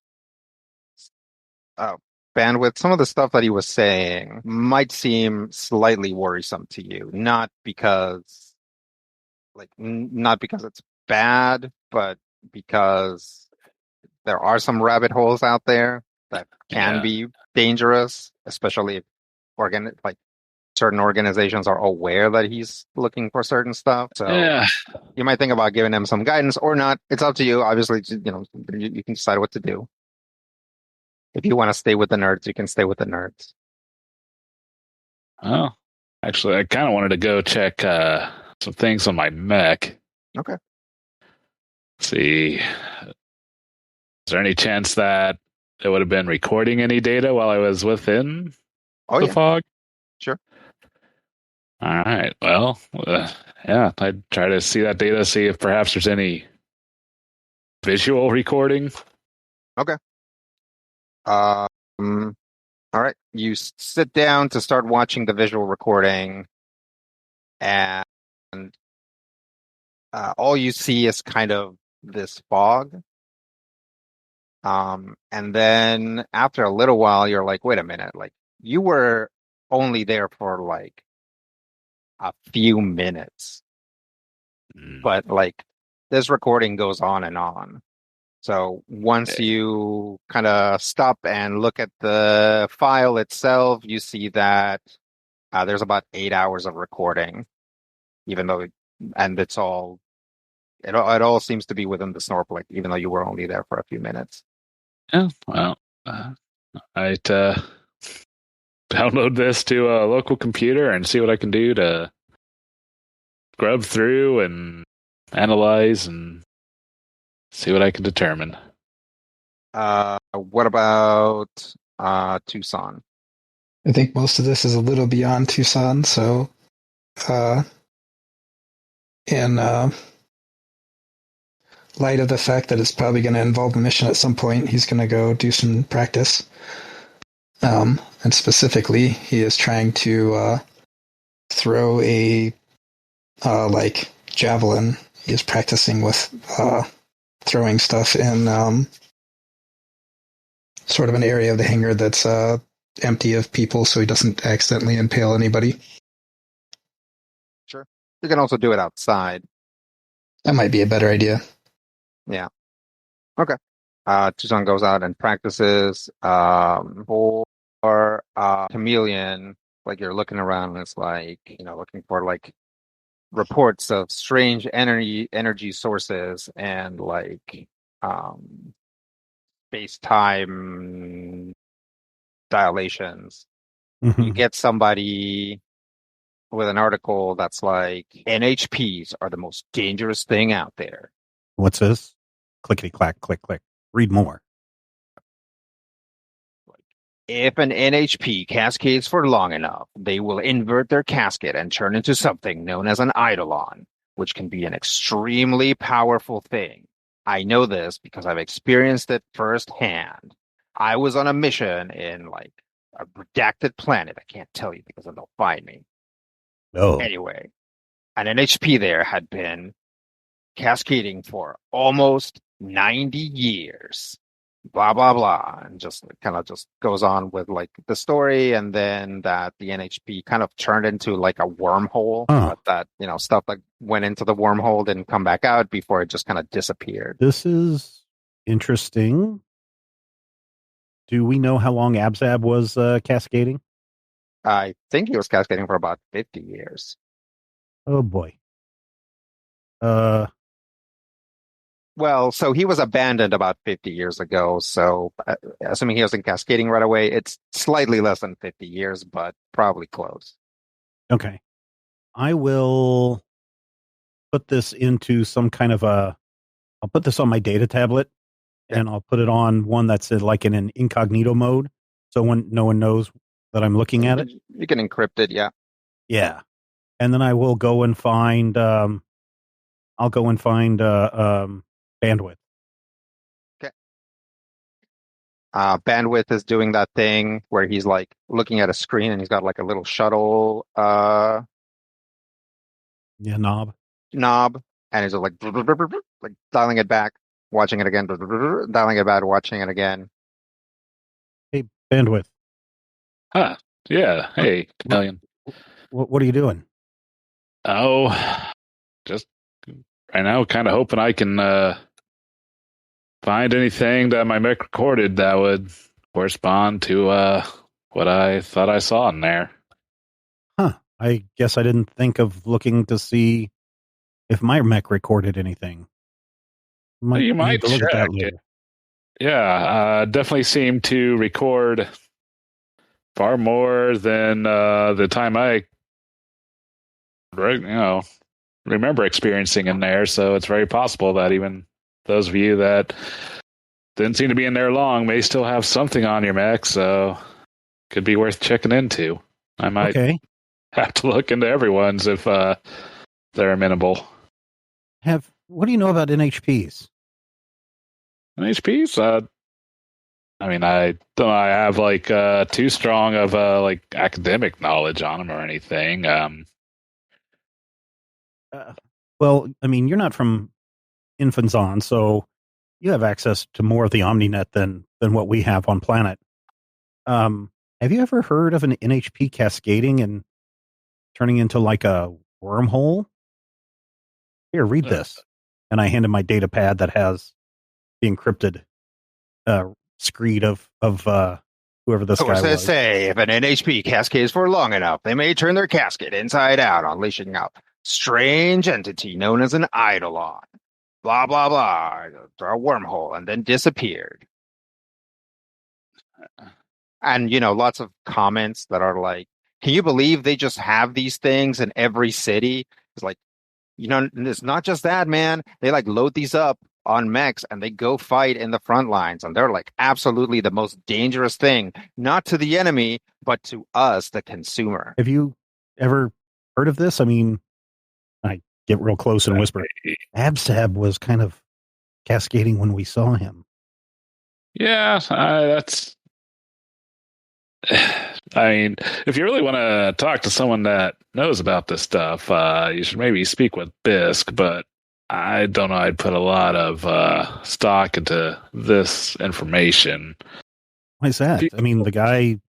Bandwidth, some of the stuff that he was saying might seem slightly worrisome to you, not because it's bad, but because there are some rabbit holes out there that can be dangerous, especially if certain organizations are aware that he's looking for certain stuff. So you might think about giving him some guidance or not. It's up to you. Obviously, you can decide what to do. If you want to stay with the nerds, you can stay with the nerds.
Oh, actually, I kind of wanted to go check some things on my mech.
Okay.
Let's see. Is there any chance that it would have been recording any data while I was within the fog?
Sure.
All right. Well, I'd try to see that data, see if perhaps there's any visual recording.
Okay. All right. You sit down to start watching the visual recording, and all you see is kind of this fog. And then after a little while, you're like, wait a minute, like you were only there for like a few minutes, but like this recording goes on and on. So once you kind of stop and look at the file itself, you see that there's about 8 hours of recording, even though, and it all seems to be within the Snorplek, even though you were only there for a few minutes.
Yeah, well, download this to a local computer and see what I can do to scrub through and analyze and see what I can determine.
What about Tucson?
I think most of this is a little beyond Tucson, so in light of the fact that it's probably going to involve a mission at some point, he's going to go do some practice. And specifically, he is trying to throw a javelin. He is practicing with throwing stuff in sort of an area of the hangar that's empty of people, so he doesn't accidentally impale anybody.
Sure. You can also do it outside.
That might be a better idea.
Yeah. Okay. Tucson goes out and practices for Chameleon. Like you're looking around and it's like, looking for like reports of strange energy sources and like space-time dilations.
Mhm.
You get somebody with an article that's like NHPs are the most dangerous thing out there.
What's this? Clickety clack, click, click. Read more.
If an NHP cascades for long enough, they will invert their casket and turn into something known as an eidolon, which can be an extremely powerful thing. I know this because I've experienced it firsthand. I was on a mission in like a redacted planet. I can't tell you because then they'll find me.
Oh,
Anyway, an NHP there had been cascading for almost 90 years. Blah, blah, blah. And just kind of just goes on with like the story. And then that the NHP kind of turned into like a wormhole.
Huh.
But that, stuff that went into the wormhole didn't come back out before it just kind of disappeared.
this is interesting. Do we know how long Abzab was cascading?
I think he was cascading for about 50 years.
Oh boy.
Well, so he was abandoned about 50 years ago. So assuming he wasn't cascading right away, it's slightly less than 50 years, but probably close.
Okay. I will put this into some kind of I'll put this on my data tablet and I'll put it on one that's in an incognito mode. So when no one knows that I'm looking at it.
You can encrypt it. Yeah.
Yeah. And then I will go and find, bandwidth.
Okay. Bandwidth is doing that thing where he's like looking at a screen and he's got like a little shuttle
knob.
And he's like dialing it back, watching it again, dialing it back, watching it again.
Hey, bandwidth.
Huh. Yeah. Hey, Chameleon.
What are you doing?
Oh, just right now, kind of hoping I can find anything that my mech recorded that would correspond to what I thought I saw in there.
Huh. I guess I didn't think of looking to see if my mech recorded anything.
You might
need to look at that
check
later.
it. Yeah, definitely seemed to record far more than the time I remember experiencing in there. So it's very possible that even those of you that didn't seem to be in there long may still have something on your mech. So could be worth checking into. I might have to look into everyone's if they're amenable.
What do you know about NHPs?
NHPs? I mean, I don't know. I have like too strong of like academic knowledge on them or anything.
Well, I mean, you're not from Infanzon, so you have access to more of the OmniNet than what we have on planet. Have you ever heard of an NHP cascading and turning into like a wormhole? Here, read this. And I handed my data pad that has the encrypted screed of whoever this guy was.
Say, if an NHP cascades for long enough, they may turn their casket inside out, unleashing a strange entity known as an eidolon. Blah, blah, blah. A wormhole, and then disappeared. And, lots of comments that are like, can you believe they just have these things in every city? It's like, it's not just that, man. They like load these up on mechs and they go fight in the front lines. And they're like absolutely the most dangerous thing, not to the enemy, but to us, the consumer.
Have you ever heard of this? I mean, I get real close and whisper. Absab was kind of cascading when we saw him.
Yeah, that's. I mean, if you really want to talk to someone that knows about this stuff, you should maybe speak with Bisk, but I don't know. I'd put a lot of stock into this information.
Why is that? I mean, the guy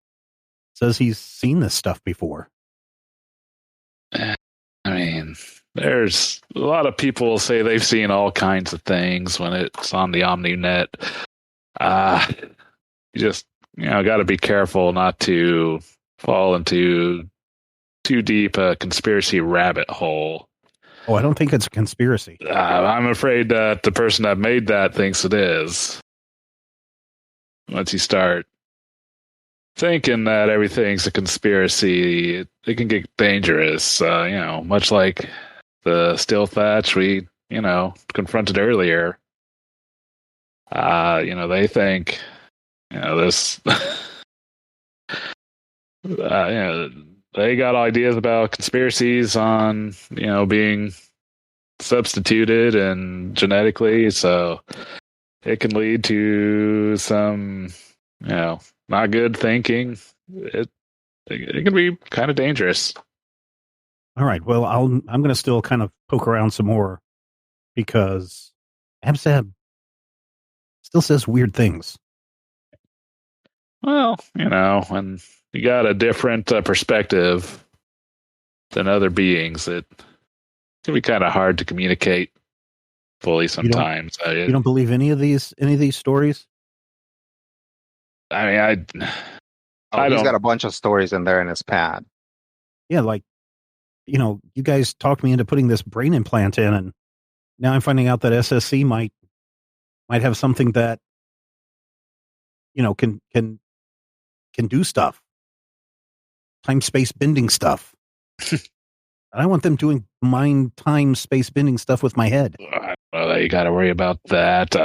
says he's seen this stuff before.
I mean, there's a lot of people say they've seen all kinds of things when it's on the OmniNet. You just, got to be careful not to fall into too deep a conspiracy rabbit hole.
Oh, I don't think it's a conspiracy.
I'm afraid that the person that made that thinks it is. Once you start thinking that everything's a conspiracy, it can get dangerous. Much like the steel thatch we, confronted earlier. They think, this. They got ideas about conspiracies on, being substituted and genetically, so it can lead to some, not good thinking. It can be kind of dangerous.
All right. Well, I'm going to still kind of poke around some more because Absab still says weird things.
Well, when you got a different perspective than other beings, it can be kind of hard to communicate fully sometimes.
You don't believe any of these stories?
I mean,
he's got a bunch of stories in there in his pad.
Yeah, like, you guys talked me into putting this brain implant in, and now I'm finding out that SSC might have something that, can do stuff. Time-space bending stuff. I want them doing mind, time, space bending stuff with my head.
Well, you got to worry about that.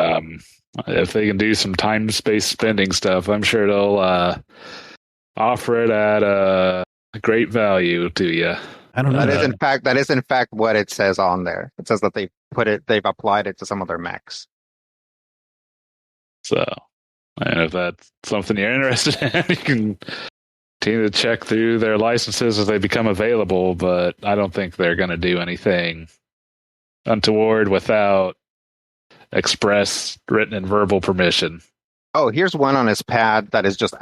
If they can do some time, space bending stuff, I'm sure they'll offer it at a great value to you.
I don't know.
That is in fact what it says on there. It says that they've applied it to some of their mechs.
So, and if that's something you're interested in, you can continue to check through their licenses as they become available, but I don't think they're going to do anything untoward without express written and verbal permission.
Oh, here's one on his pad that is just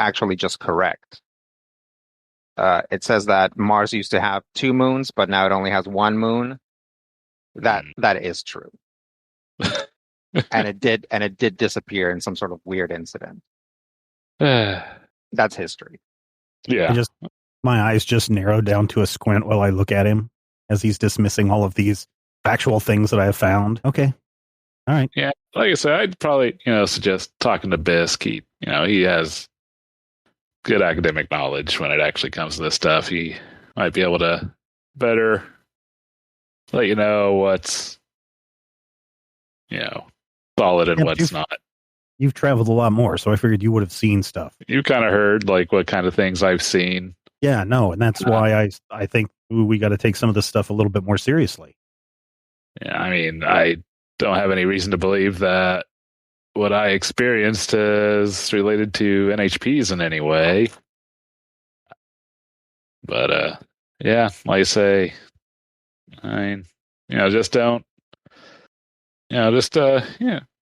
correct. It says that Mars used to have 2 moons, but now it only has 1 moon. That is true. and it did disappear in some sort of weird incident. That's history.
Yeah.
My eyes just narrowed down to a squint while I look at him as he's dismissing all of these factual things that I have found. Okay. All right.
Yeah. Like I said, I'd probably, suggest talking to Bisk. He has good academic knowledge when it actually comes to this stuff. He might be able to better let you know what's, solid and what's not.
You've traveled a lot more, so I figured you would have seen stuff.
You kind of heard like what kind of things I've seen.
Yeah, no, and that's why I think we got to take some of this stuff a little bit more seriously.
Yeah, I mean, I don't have any reason to believe that what I experienced is related to NHPs in any way. But yeah, like I say, I mean, just don't,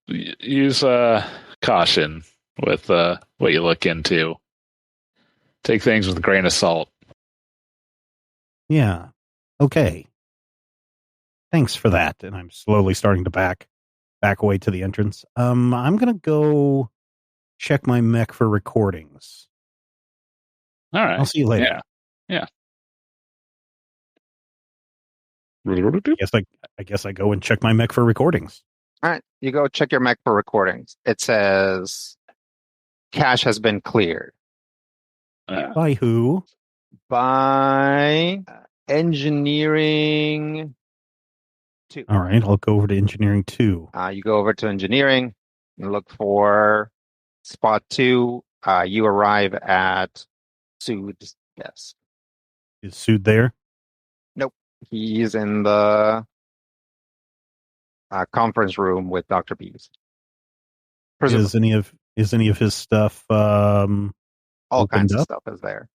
use caution with what you look into. Take things with a grain of salt.
Yeah. Okay. Thanks for that. And I'm slowly starting to back away to the entrance. I'm gonna go check my mech for recordings.
All right.
I'll see you later.
Yeah.
I guess I go and check my mech for recordings.
All right, you go check your mech for recordings. It says cache has been cleared.
By who?
By engineering 2.
All right, I'll go over to engineering 2.
You go over to engineering and look for spot 2. You arrive at Sood's desk.
Is Sood there?
Nope. He's in the conference room with Dr. Bees.
Is any of his stuff
all kinds
opened
of
up?
stuff is there.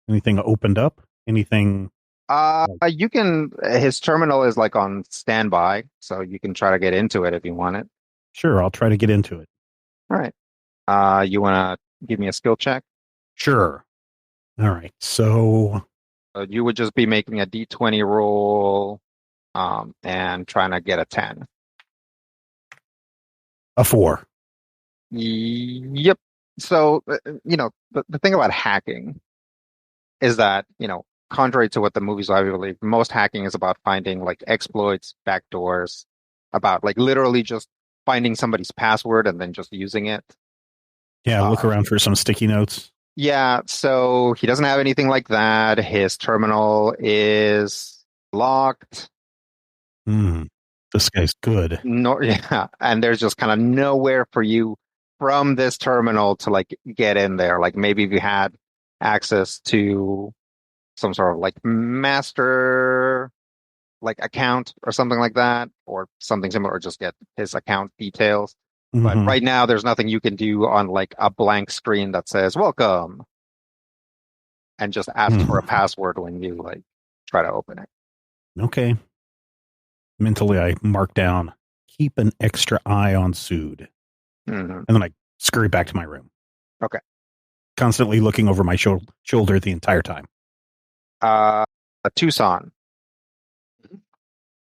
Anything opened up? Anything?
You can. His terminal is like on standby, so you can try to get into it if you want it.
Sure, I'll try to get into it.
All right. You want to give me a skill check?
Sure. All right. So
You would just be making a D20 roll, and trying to get a 10.
a 4.
Yep. So the thing about hacking is that contrary to what the movies I believe, most hacking is about finding like exploits, backdoors, about like literally just finding somebody's password and then just using it.
Yeah, look around for some sticky notes.
Yeah, so he doesn't have anything like that. His terminal is locked.
This guy's good.
Yeah, and there's just kind of nowhere for you from this terminal to like get in there. Like maybe if you had access to some sort of like master like account or something like that, or something similar, or just get his account details. But right now, there's nothing you can do on like a blank screen that says "Welcome" and just ask for a password when you like try to open it.
Okay. Mentally, I mark down, keep an extra eye on Sood. And then I scurry back to my room.
Okay.
Constantly looking over my shoulder the entire time.
A Tucson.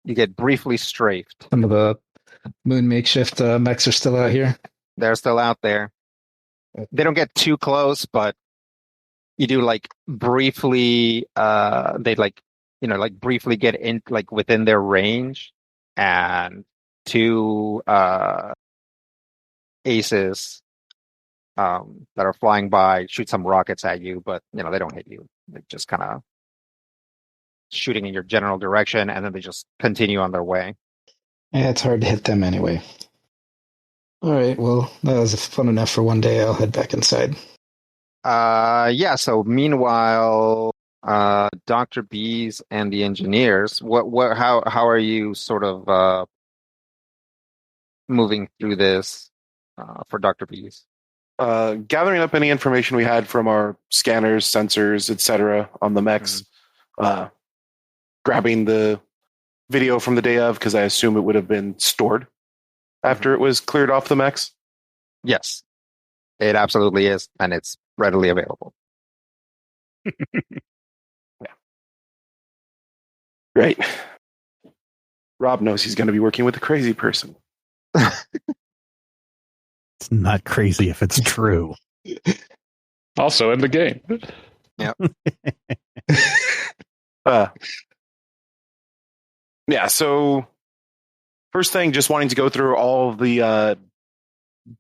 You get briefly strafed.
Some of the moon makeshift mechs are still out here.
They're still out there. They don't get too close, but you do like briefly. They like briefly get in like within their range, and 2 aces that are flying by shoot some rockets at you, but they don't hit you. They just kind of shooting in your general direction, and then they just continue on their way.
Yeah, it's hard to hit them anyway. All right, well, that was fun enough for one day. I'll head back inside.
Yeah, so meanwhile, Dr. Bees and the engineers, how are you sort of moving through this for Dr. Bees?
Gathering up any information we had from our scanners, sensors, etc. on the mechs. Grabbing the video from the day of, because I assume it would have been stored after it was cleared off the mechs.
Yes, it absolutely is, and it's readily available.
Yeah. Right. Rob knows he's going to be working with a crazy person.
It's not crazy if it's true.
Also in the game.
Yep.
Yeah, so first thing, just wanting to go through all of the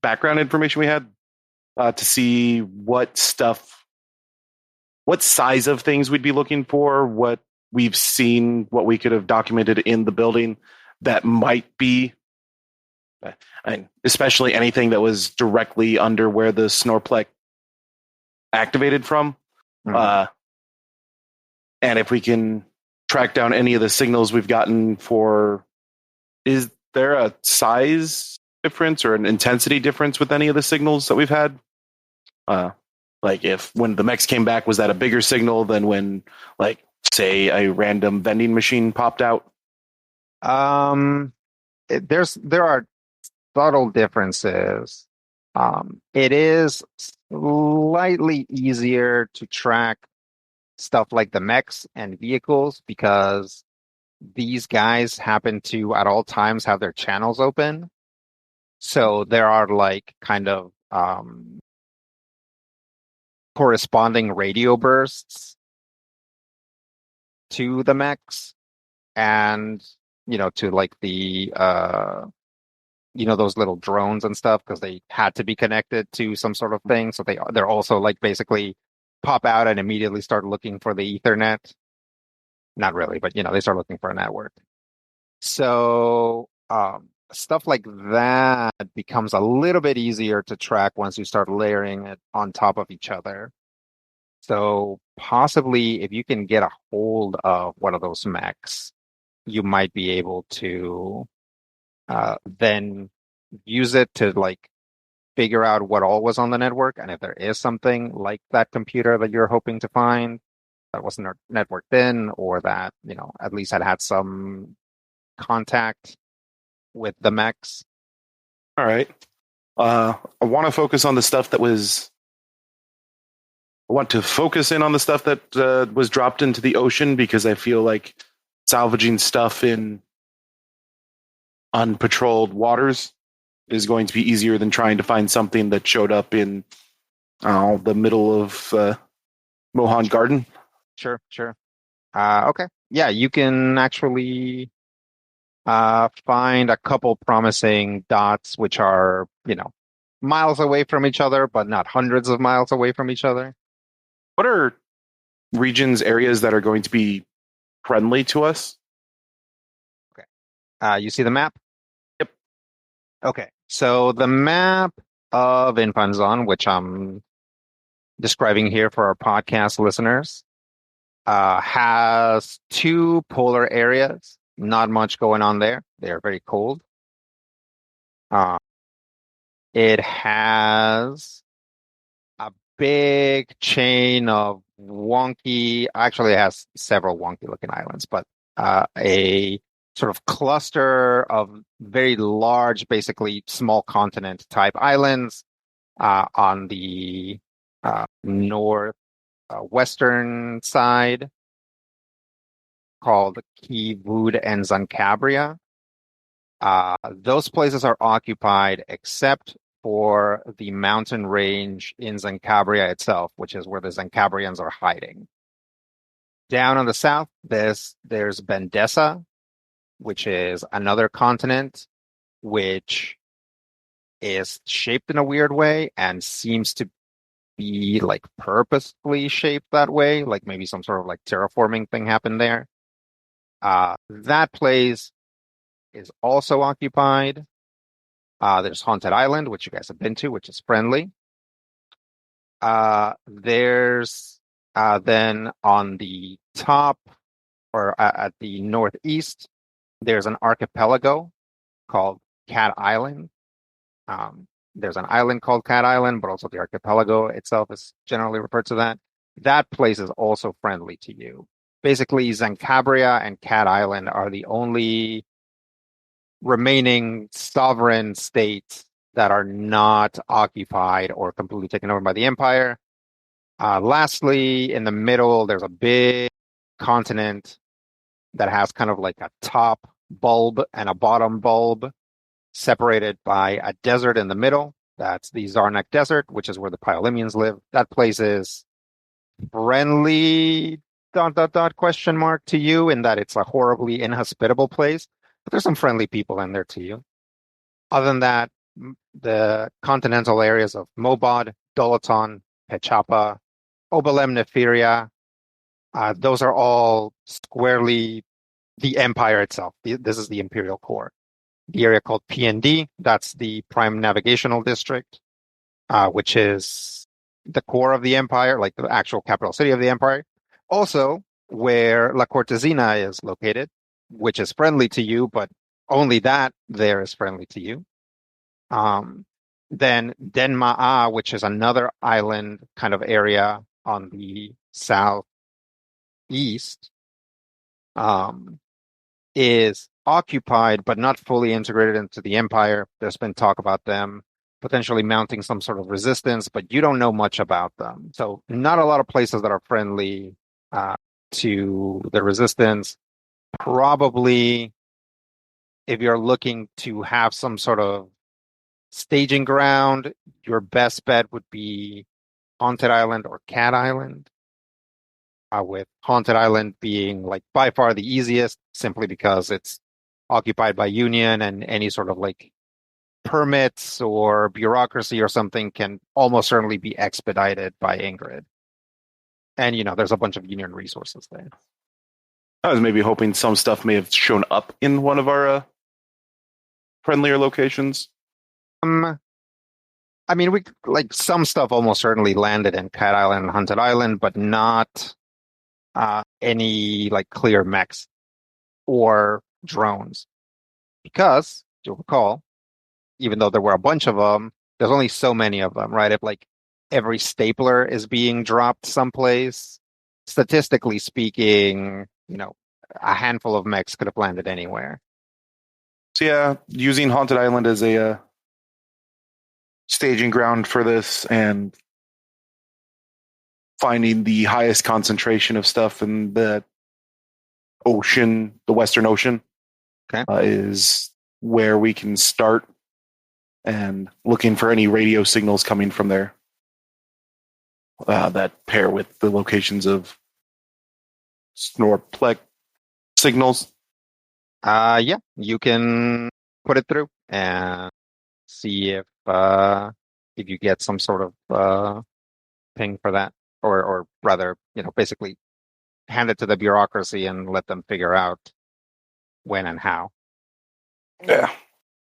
background information we had to see what size of things we'd be looking for, what we've seen, what we could have documented in the building that might be, and especially anything that was directly under where the Snorplek activated from. And if we can track down any of the signals we've gotten for, is there a size difference or an intensity difference with any of the signals that we've had? Like if when the mechs came back, was that a bigger signal than when, like, say, a random vending machine popped out?
There are subtle differences. It is slightly easier to track stuff like the mechs and vehicles because these guys happen to at all times have their channels open. So there are like kind of corresponding radio bursts to the mechs and to like the those little drones and stuff, because they had to be connected to some sort of thing. So they're also like basically pop out and immediately start looking for the Ethernet. Not really, but they start looking for a network. So stuff like that becomes a little bit easier to track once you start layering it on top of each other. So possibly if you can get a hold of one of those mechs, you might be able to then use it to like figure out what all was on the network. And if there is something like that computer that you're hoping to find that wasn't networked in, or that, at least had some contact with the mechs.
All right. I want to focus on the stuff that was. I want to focus in on the stuff that was dropped into the ocean, because I feel like salvaging stuff in unpatrolled waters is going to be easier than trying to find something that showed up in the middle of Mohan Garden.
Sure. Okay. Yeah, you can actually find a couple promising dots, which are, miles away from each other, but not hundreds of miles away from each other.
What are regions, areas that are going to be friendly to us?
Okay. You see the map?
Yep.
Okay. So the map of Infanzon, which I'm describing here for our podcast listeners, has two polar areas. Not much going on there. They're very cold. It has a big chain of actually it has several wonky looking islands, but a sort of cluster of very large, basically small continent type islands on the north western side, called Keywood and Zancabria. Those places are occupied except for the mountain range in Zancabria itself, which is where the Zancabrians are hiding. Down on the south, there's Bendessa, which is another continent which is shaped in a weird way and seems to be like purposely shaped that way, like maybe some sort of like terraforming thing happened there. That place is also occupied. There's Haunted Island, which you guys have been to, which is friendly. There's then on the top, or at the northeast, there's an archipelago called Cat Island. There's an island called Cat Island, but also the archipelago itself is generally referred to that. That place is also friendly to you. Basically, Zancabria and Cat Island are the only remaining sovereign states that are not occupied or completely taken over by the Empire. Lastly, in the middle, there's a big continent that has kind of like a top bulb and a bottom bulb separated by a desert in the middle. That's the Zarnak Desert, which is where the Pyolimians live. That place is friendly, ... question mark to you, in that it's a horribly inhospitable place, but there's some friendly people in there to you. Other than that, the continental areas of Mobod, Dolaton, Pechapa, Obalem Nefiria, those are all squarely the Empire itself. This is the Imperial Core. The area called PND, that's the Prime Navigational District, which is the core of the Empire, like the actual capital city of the Empire. Also, where La Cortesina is located, which is friendly to you, but only that there is friendly to you. Then Denma'a, which is another island kind of area on the southeast, is occupied but not fully integrated into the Empire. There's been talk about them potentially mounting some sort of resistance, but you don't know much about them. So not a lot of places that are friendly to the resistance. Probably, if you're looking to have some sort of staging ground, your best bet would be Haunted Island or Cat Island, with Haunted Island being like by far the easiest, simply because it's occupied by Union, and any sort of like permits or bureaucracy or something can almost certainly be expedited by Ingrid. And, there's a bunch of Union resources there.
I was maybe hoping some stuff may have shown up in one of our friendlier locations.
I mean, some stuff almost certainly landed in Cat Island and Hunted Island, but not any clear mechs or drones. Because, you'll recall, even though there were a bunch of them, there's only so many of them, right? If every stapler is being dropped someplace, statistically speaking, a handful of mechs could have landed anywhere.
So yeah, using Haunted Island as a staging ground for this and finding the highest concentration of stuff in the ocean, the Western Ocean, is where we can start, and looking for any radio signals coming from there that pair with the locations of Snorplek signals.
Yeah, you can put it through and see if you get some sort of ping for that, or rather, basically hand it to the bureaucracy and let them figure out when and how.
Yeah.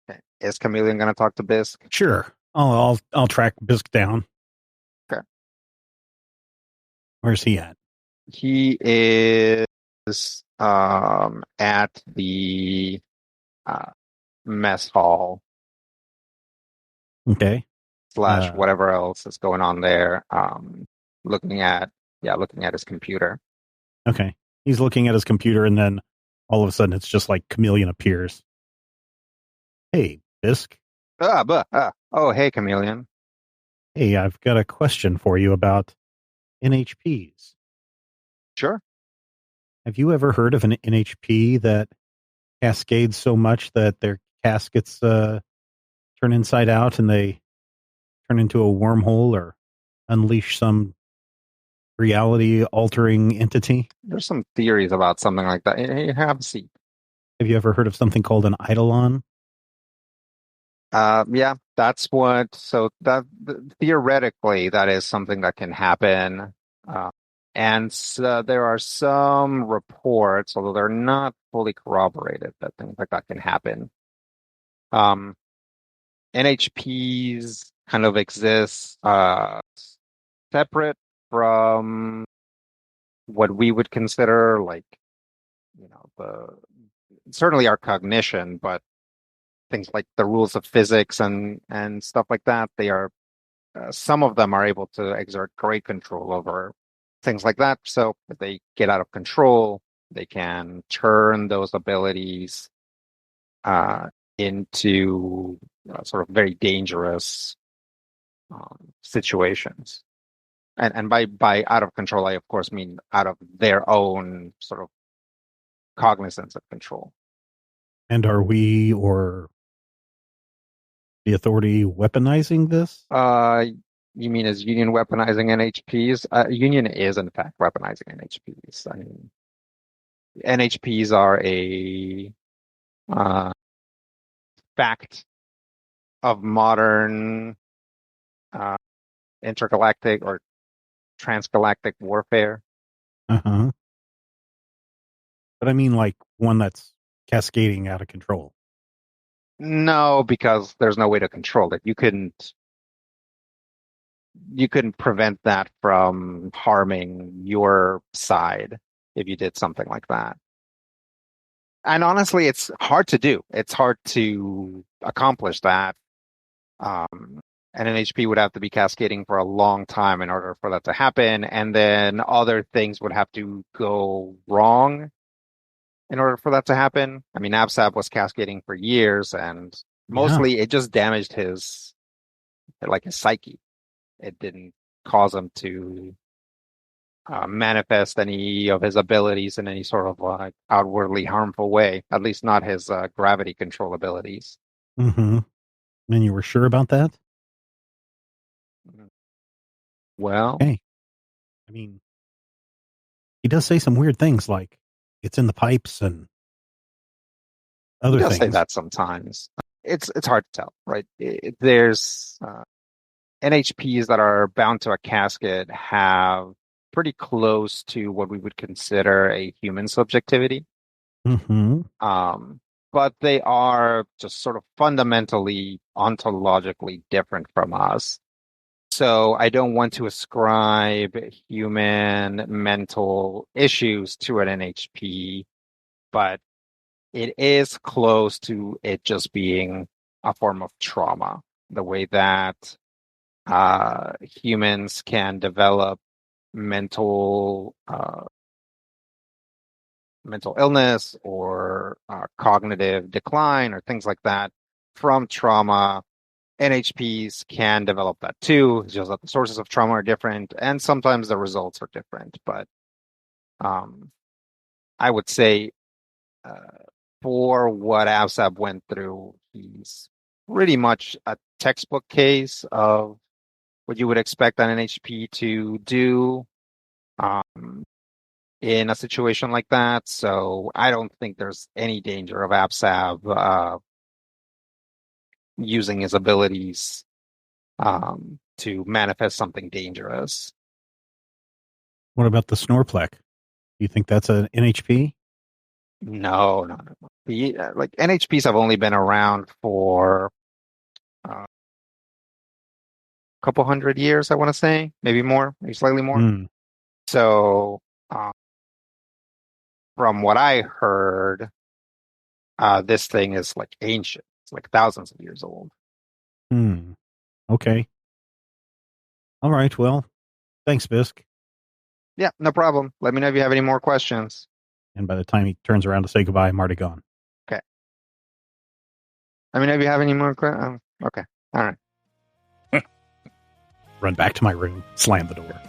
Okay. Is Chameleon going to talk to Bisk?
Sure. I'll track Bisk down.
Okay.
Where's he at?
He is at the mess hall.
Okay.
/ whatever else is going on there. Looking at his computer.
Okay. He's looking at his computer, and then all of a sudden it's just like Chameleon appears. Hey, Bisk.
Oh, hey, Chameleon.
Hey, I've got a question for you about NHPs.
Sure.
Have you ever heard of an NHP that cascades so much that their caskets turn inside out and they turn into a wormhole or unleash some reality-altering entity?
There's some theories about something like that. Hey, have a seat.
Have you ever heard of something called an eidolon?
Yeah, that's what. So theoretically, that is something that can happen. And so there are some reports, although they're not fully corroborated, that things like that can happen. NHPs kind of exist separate from what we would consider certainly our cognition, but things like the rules of physics and stuff like that. They are some of them are able to exert great control over things like that. So if they get out of control, they can turn those abilities into sort of very dangerous situations. And by out of control, I of course mean out of their own sort of cognizance of control.
And are we or the authority weaponizing this?
You mean is Union weaponizing NHPs? Union is in fact weaponizing NHPs. I mean, NHPs are a fact of modern intergalactic or transgalactic warfare.
Uh-huh. But I mean like one that's cascading out of control.
No, because there's no way to control it. You couldn't prevent that from harming your side if you did something like that. And honestly, it's hard to do. It's hard to accomplish that. And an HP would have to be cascading for a long time in order for that to happen. And then other things would have to go wrong in order for that to happen. I mean, Absab was cascading for years, and mostly it just damaged his psyche. It didn't cause him to manifest any of his abilities in any sort of outwardly harmful way, at least not his gravity control abilities.
Mm-hmm. And you were sure about that?
Well,
okay. I mean, he does say some weird things like it's in the pipes and other things.
He does say that sometimes. It's hard to tell, right? There's NHPs that are bound to a casket have pretty close to what we would consider a human subjectivity.
Mm-hmm.
But they are just sort of fundamentally ontologically different from us. So I don't want to ascribe human mental issues to an NHP, but it is close to it just being a form of trauma, the way that humans can develop mental illness or cognitive decline or things like that from trauma. NHPs can develop that too. It's just that the sources of trauma are different, and sometimes the results are different. But I would say for what Absab went through, he's pretty much a textbook case of what you would expect an NHP to do in a situation like that. So I don't think there's any danger of Absab using his abilities to manifest something dangerous.
What about the Snorplek? Do you think that's an NHP?
No. Like NHPs have only been around for a couple hundred years, I want to say, maybe more, maybe slightly more.
Mm.
So, from what I heard, this thing is like ancient. It's like thousands of years old.
Okay. All right. Well, thanks, Bisk.
Yeah, no problem. Let me know if you have any more questions.
And by the time he turns around to say goodbye, I'm already gone.
Okay. Let me know if you have any more questions. Okay. All right.
Run back to my room, slam the door.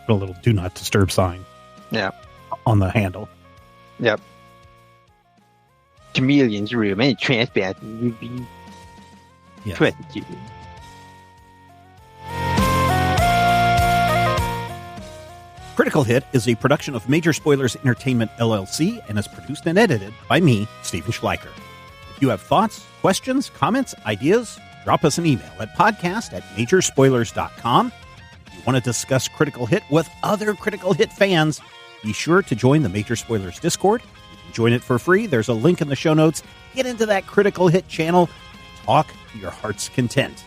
Put a little do not disturb sign.
Yeah.
On the handle.
Yep. Chameleon's room, any transplant would be 22.
Critical Hit is a production of Major Spoilers Entertainment, LLC, and is produced and edited by me, Steven Schleicher. If you have thoughts, questions, comments, ideas, drop us an email at podcast@majorspoilers.com. If you want to discuss Critical Hit with other Critical Hit fans, be sure to join the Major Spoilers Discord. You can join it for free. There's a link in the show notes. Get into that Critical Hit channel and talk to your heart's content.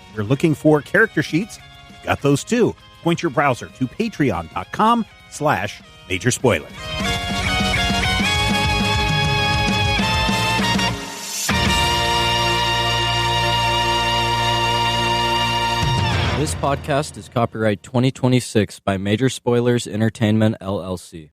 If you're looking for character sheets, we've got those too. Point your browser to patreon.com/majorspoilers.
This podcast is copyright 2026 by Major Spoilers Entertainment, LLC.